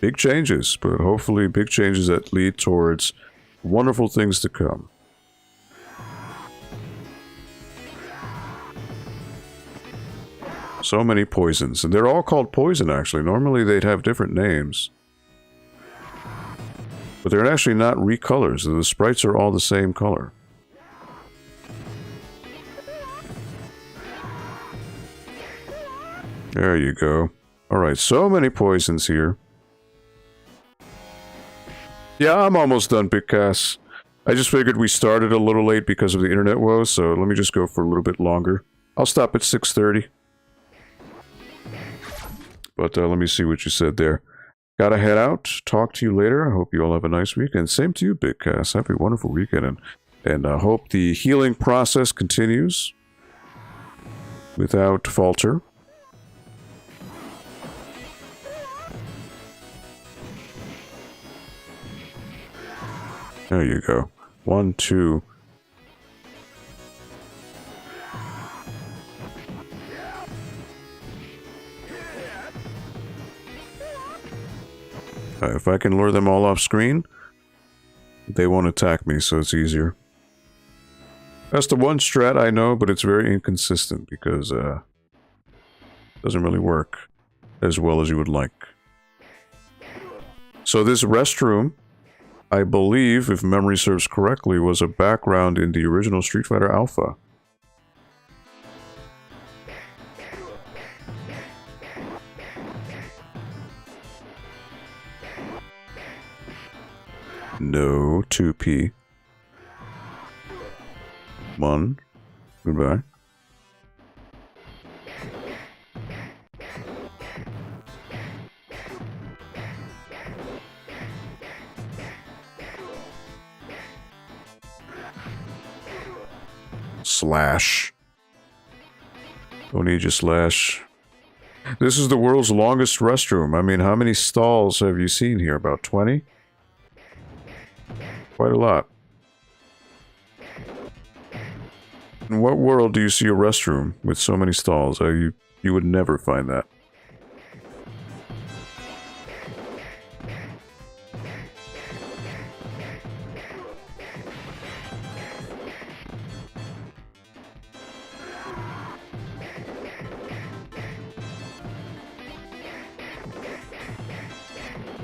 Big changes, but hopefully big changes that lead towards wonderful things to come. So many poisons, and they're all called poison actually. Normally they'd have different names. But they're actually not recolors. The sprites are all the same color. There you go. Alright, so many poisons here. Yeah, I'm almost done, Big Cass. I just figured we started a little late because of the internet woes, so let me just go for a little bit longer. I'll stop at 6:30. But let me see what you said there. Gotta head out. Talk to you later. I hope you all have a nice weekend. Same to you, Big Cass. Have a wonderful weekend. And I hope the healing process continues without falter. There you go. 1, 2. If I can lure them all off screen, they won't attack me, so it's easier. That's the one strat I know, but it's very inconsistent because it doesn't really work as well as you would like. So this restroom, I believe, if memory serves correctly, was a background in the original Street Fighter Alpha. No, 2P. 1. Goodbye. Slash. Don't need your slash. This is the world's longest restroom. I mean, how many stalls have you seen here? About 20? Quite a lot. In what world do you see a restroom with so many stalls? You would never find that.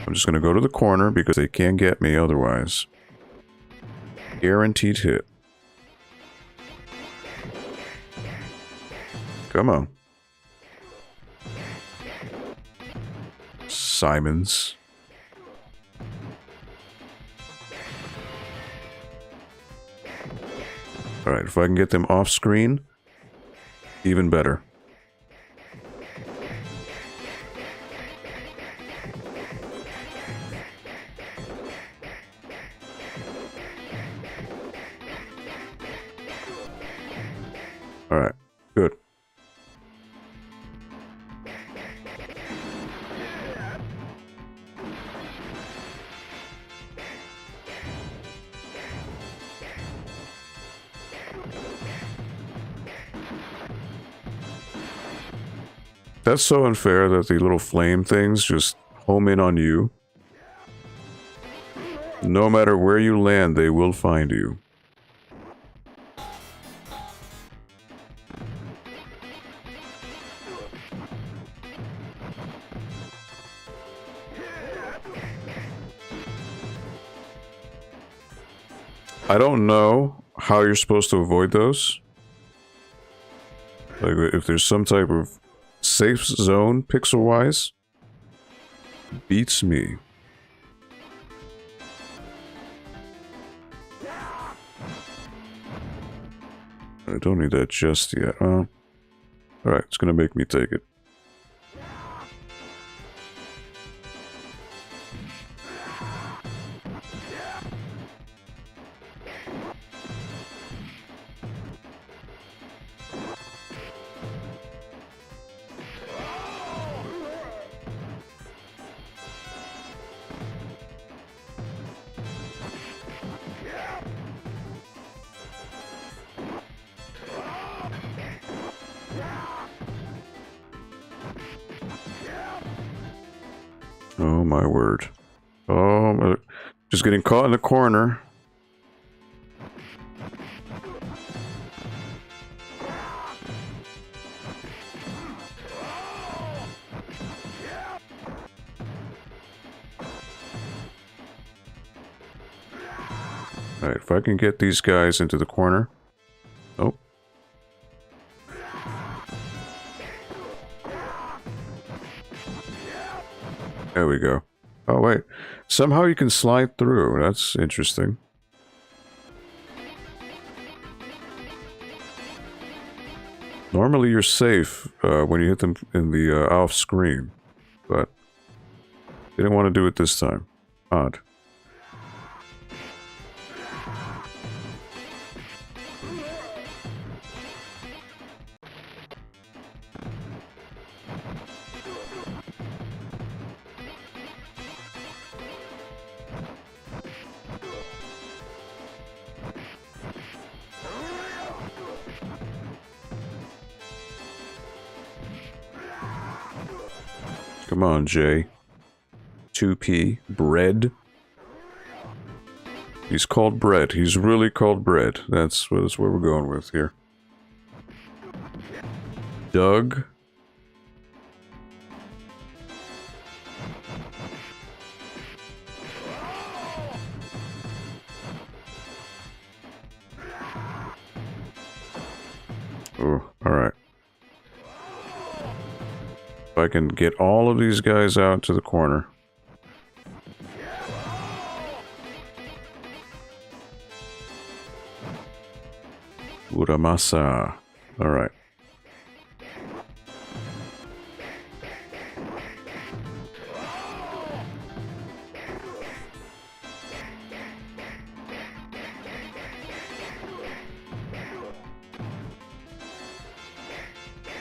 I'm just going to go to the corner because they can't get me otherwise. Guaranteed hit. Come on. Simons. Alright, if I can get them off screen, even better. Alright, good. That's so unfair that the little flame things just home in on you. No matter where you land, they will find you. I don't know how you're supposed to avoid those. Like, if there's some type of safe zone pixel-wise, beats me. I don't need that just yet. Alright, it's gonna make me take it. Oh my word. Oh, just getting caught in the corner. Alright, if I can get these guys into the corner. Oh. There we go. Oh, wait. Somehow you can slide through. That's interesting. Normally you're safe when you hit them in the off-screen. But they didn't want to do it this time. Odd. Come on, Jay. 2P. Bread. He's called Bread. He's really called Bread. That's where we're going with here. Doug. Oh, alright. If I can get all of these guys out to the corner. Muramasa. Alright.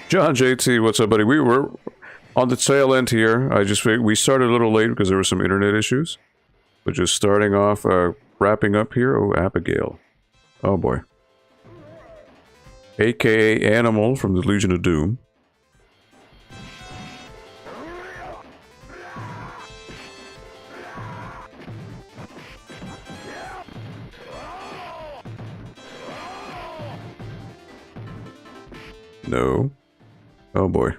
John JT, what's up, buddy? We were on the tail end here. We started a little late because there were some internet issues. But just starting off, wrapping up here. Oh, Abigail. Oh boy. AKA Animal from the Legion of Doom. No. Oh boy.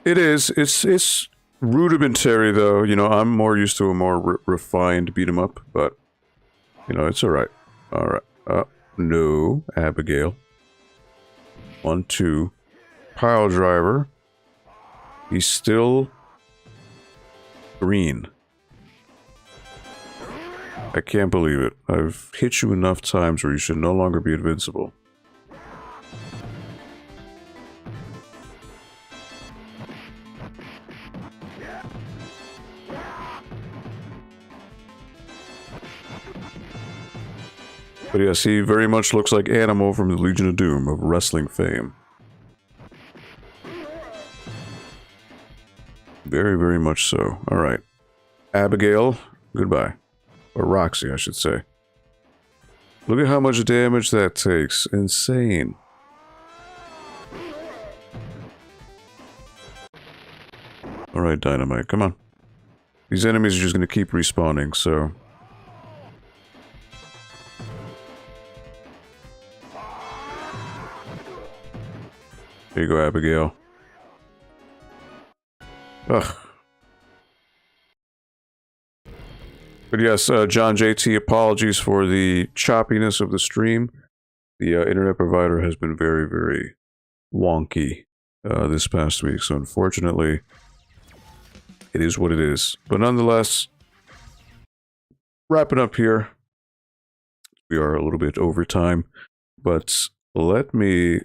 It is. It's rudimentary though. You know, I'm more used to a more refined beat 'em up, but you know, it's alright. Alright. No. Abigail. 1, 2. Pile driver. He's still green. I can't believe it. I've hit you enough times where you should no longer be invincible. But yes, he very much looks like Animal from the Legion of Doom of wrestling fame. Very, very much so. Alright. Abigail, goodbye. Or Roxy, I should say. Look at how much damage that takes. Insane. Alright, Dynamite, come on. These enemies are just going to keep respawning, so... There you go, Abigail. Ugh. But yes, John JT, apologies for the choppiness of the stream. The internet provider has been very, very wonky this past week, so unfortunately, it is what it is. But nonetheless, wrapping up here. We are a little bit over time, but let me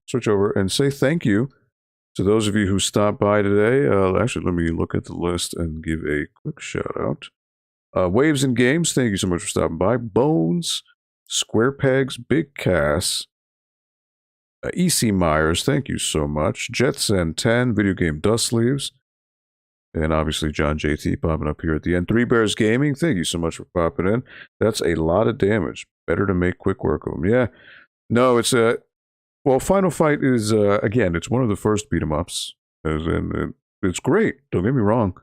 switch over and say thank you to those of you who stopped by today. Actually, let me look at the list and give a quick shout out. Waves and Games, thank you so much for stopping by. Bones, Square Pegs, Big Cass, EC Myers, thank you so much. Jetsen 10, Video Game Dust Leaves, and obviously John JT popping up here at the end. 3 Bears Gaming, thank you so much for popping in. That's a lot of damage. Better to make quick work of them. Yeah. No, it's a... Well, Final Fight is, again, it's one of the first beat-em-ups. And it's great. Don't get me wrong.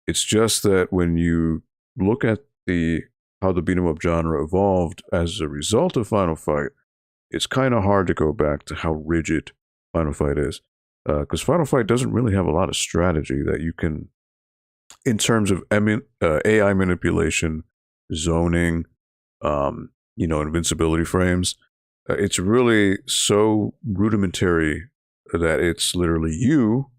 It's just that when you look at how the beat 'em up genre evolved as a result of Final Fight, it's kind of hard to go back to how rigid Final Fight is. Because Final Fight doesn't really have a lot of strategy that you can, in terms of AI manipulation, zoning, invincibility frames. It's really so rudimentary that it's literally you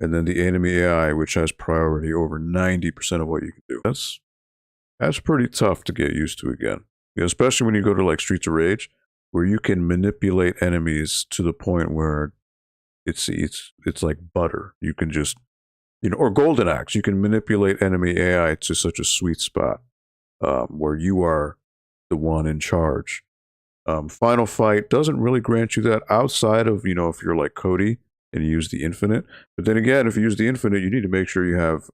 and then the enemy AI, which has priority over 90% of what you can do. That's pretty tough to get used to again. Especially when you go to like Streets of Rage, where you can manipulate enemies to the point where it's like butter. You can just, or Golden Axe, you can manipulate enemy AI to such a sweet spot where you are the one in charge. Final Fight doesn't really grant you that outside of, if you're like Cody and you use the infinite. But then again, if you use the infinite, you need to make sure you have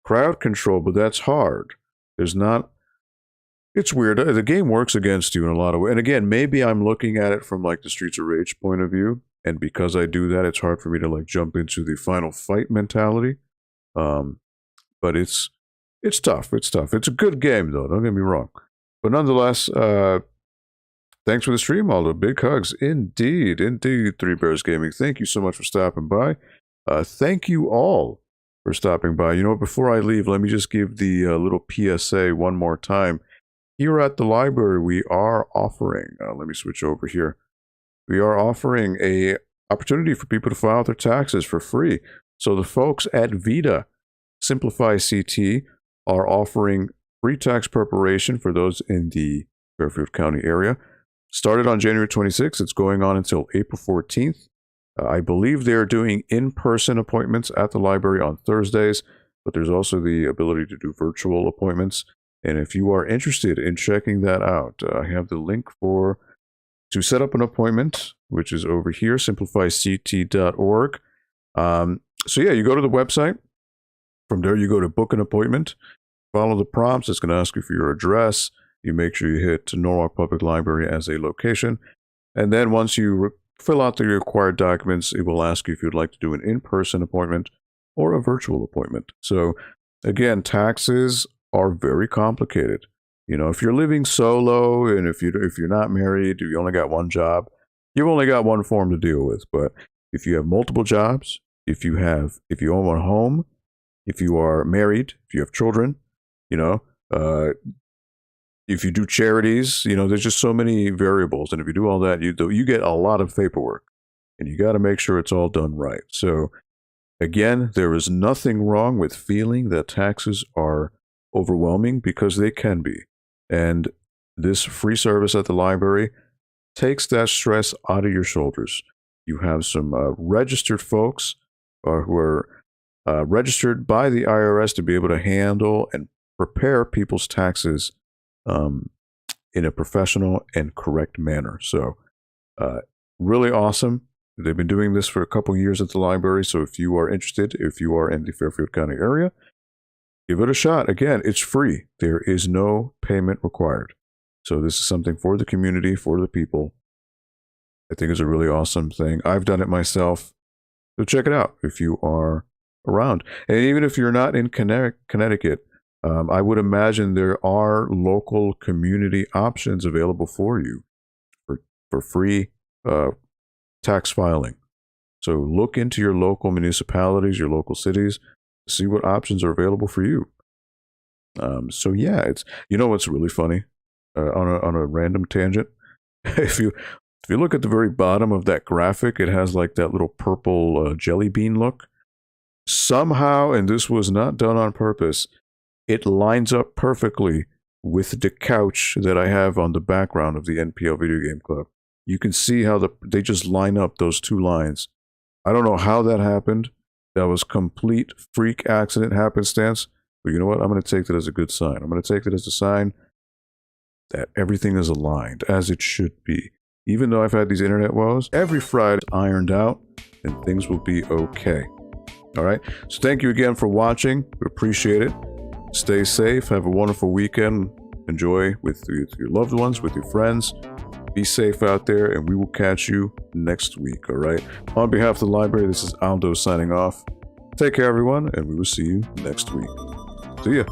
crowd control, but that's hard. There's not, it's weird. The game works against you in a lot of ways. And again, maybe I'm looking at it from like the Streets of Rage point of view. And because I do that, it's hard for me to like jump into the Final Fight mentality. But it's tough. It's tough. It's a good game though. Don't get me wrong. But nonetheless, thanks for the stream, Aldo. Big hugs. Indeed. Three Bears Gaming. Thank you so much for stopping by. Thank you all for stopping by. Before I leave, let me just give the little PSA one more time. Here at the library, we are offering, let me switch over here. We are offering a opportunity for people to file their taxes for free. So the folks at Vita Simplify CT are offering free tax preparation for those in the Fairfield County area. Started on January 26th. It's going on until April 14th. I believe they're doing in-person appointments at the library on Thursdays, but there's also the ability to do virtual appointments. And if you are interested in checking that out, I have the link to set up an appointment, which is over here, simplifyct.org. So yeah, you go to the website. From there, you go to book an appointment. Follow the prompts. It's going to ask you for your address. You make sure you hit Norwalk Public Library as a location. And then once you fill out the required documents, it will ask you if you'd like to do an in-person appointment or a virtual appointment. So again, taxes are very complicated. If you're living solo and if you're not married, you only got one job, you've only got one form to deal with. But if you have multiple jobs, if you own a home, if you are married, if you have children, if you do charities, there's just so many variables. And if you do all that, you get a lot of paperwork. And you got to make sure it's all done right. So again, there is nothing wrong with feeling that taxes are overwhelming, because they can be. And this free service at the library takes that stress out of your shoulders. You have some registered folks who are registered by the IRS to be able to handle and prepare people's taxes in a professional and correct manner. So really awesome. They've been doing this for a couple years at the library. So if you are interested, if you are in the Fairfield County area, give it a shot. Again, it's free. There is no payment required. So this is something for the community, for the people. I think it's a really awesome thing. I've done it myself. So check it out if you are around. And even if you're not in Connecticut, I would imagine there are local community options available for you for free tax filing. So look into your local municipalities, your local cities, see what options are available for you. So yeah, it's what's really funny on a random tangent. If you look at the very bottom of that graphic, it has like that little purple jelly bean look. Somehow, and this was not done on purpose, it lines up perfectly with the couch that I have on the background of the NPL Video Game Club. You can see how they just line up those two lines. I don't know how that happened. That was complete freak accident happenstance. But you know what? I'm going to take that as a good sign. I'm going to take that as a sign that everything is aligned as it should be. Even though I've had these internet woes, every Friday ironed out and things will be okay. All right. So thank you again for watching. We appreciate it. Stay safe. Have a wonderful weekend. Enjoy with your loved ones, with your friends. Be safe out there, and we will catch you next week, alright? On behalf of the library, this is Aldo signing off. Take care, everyone, and we will see you next week. See ya.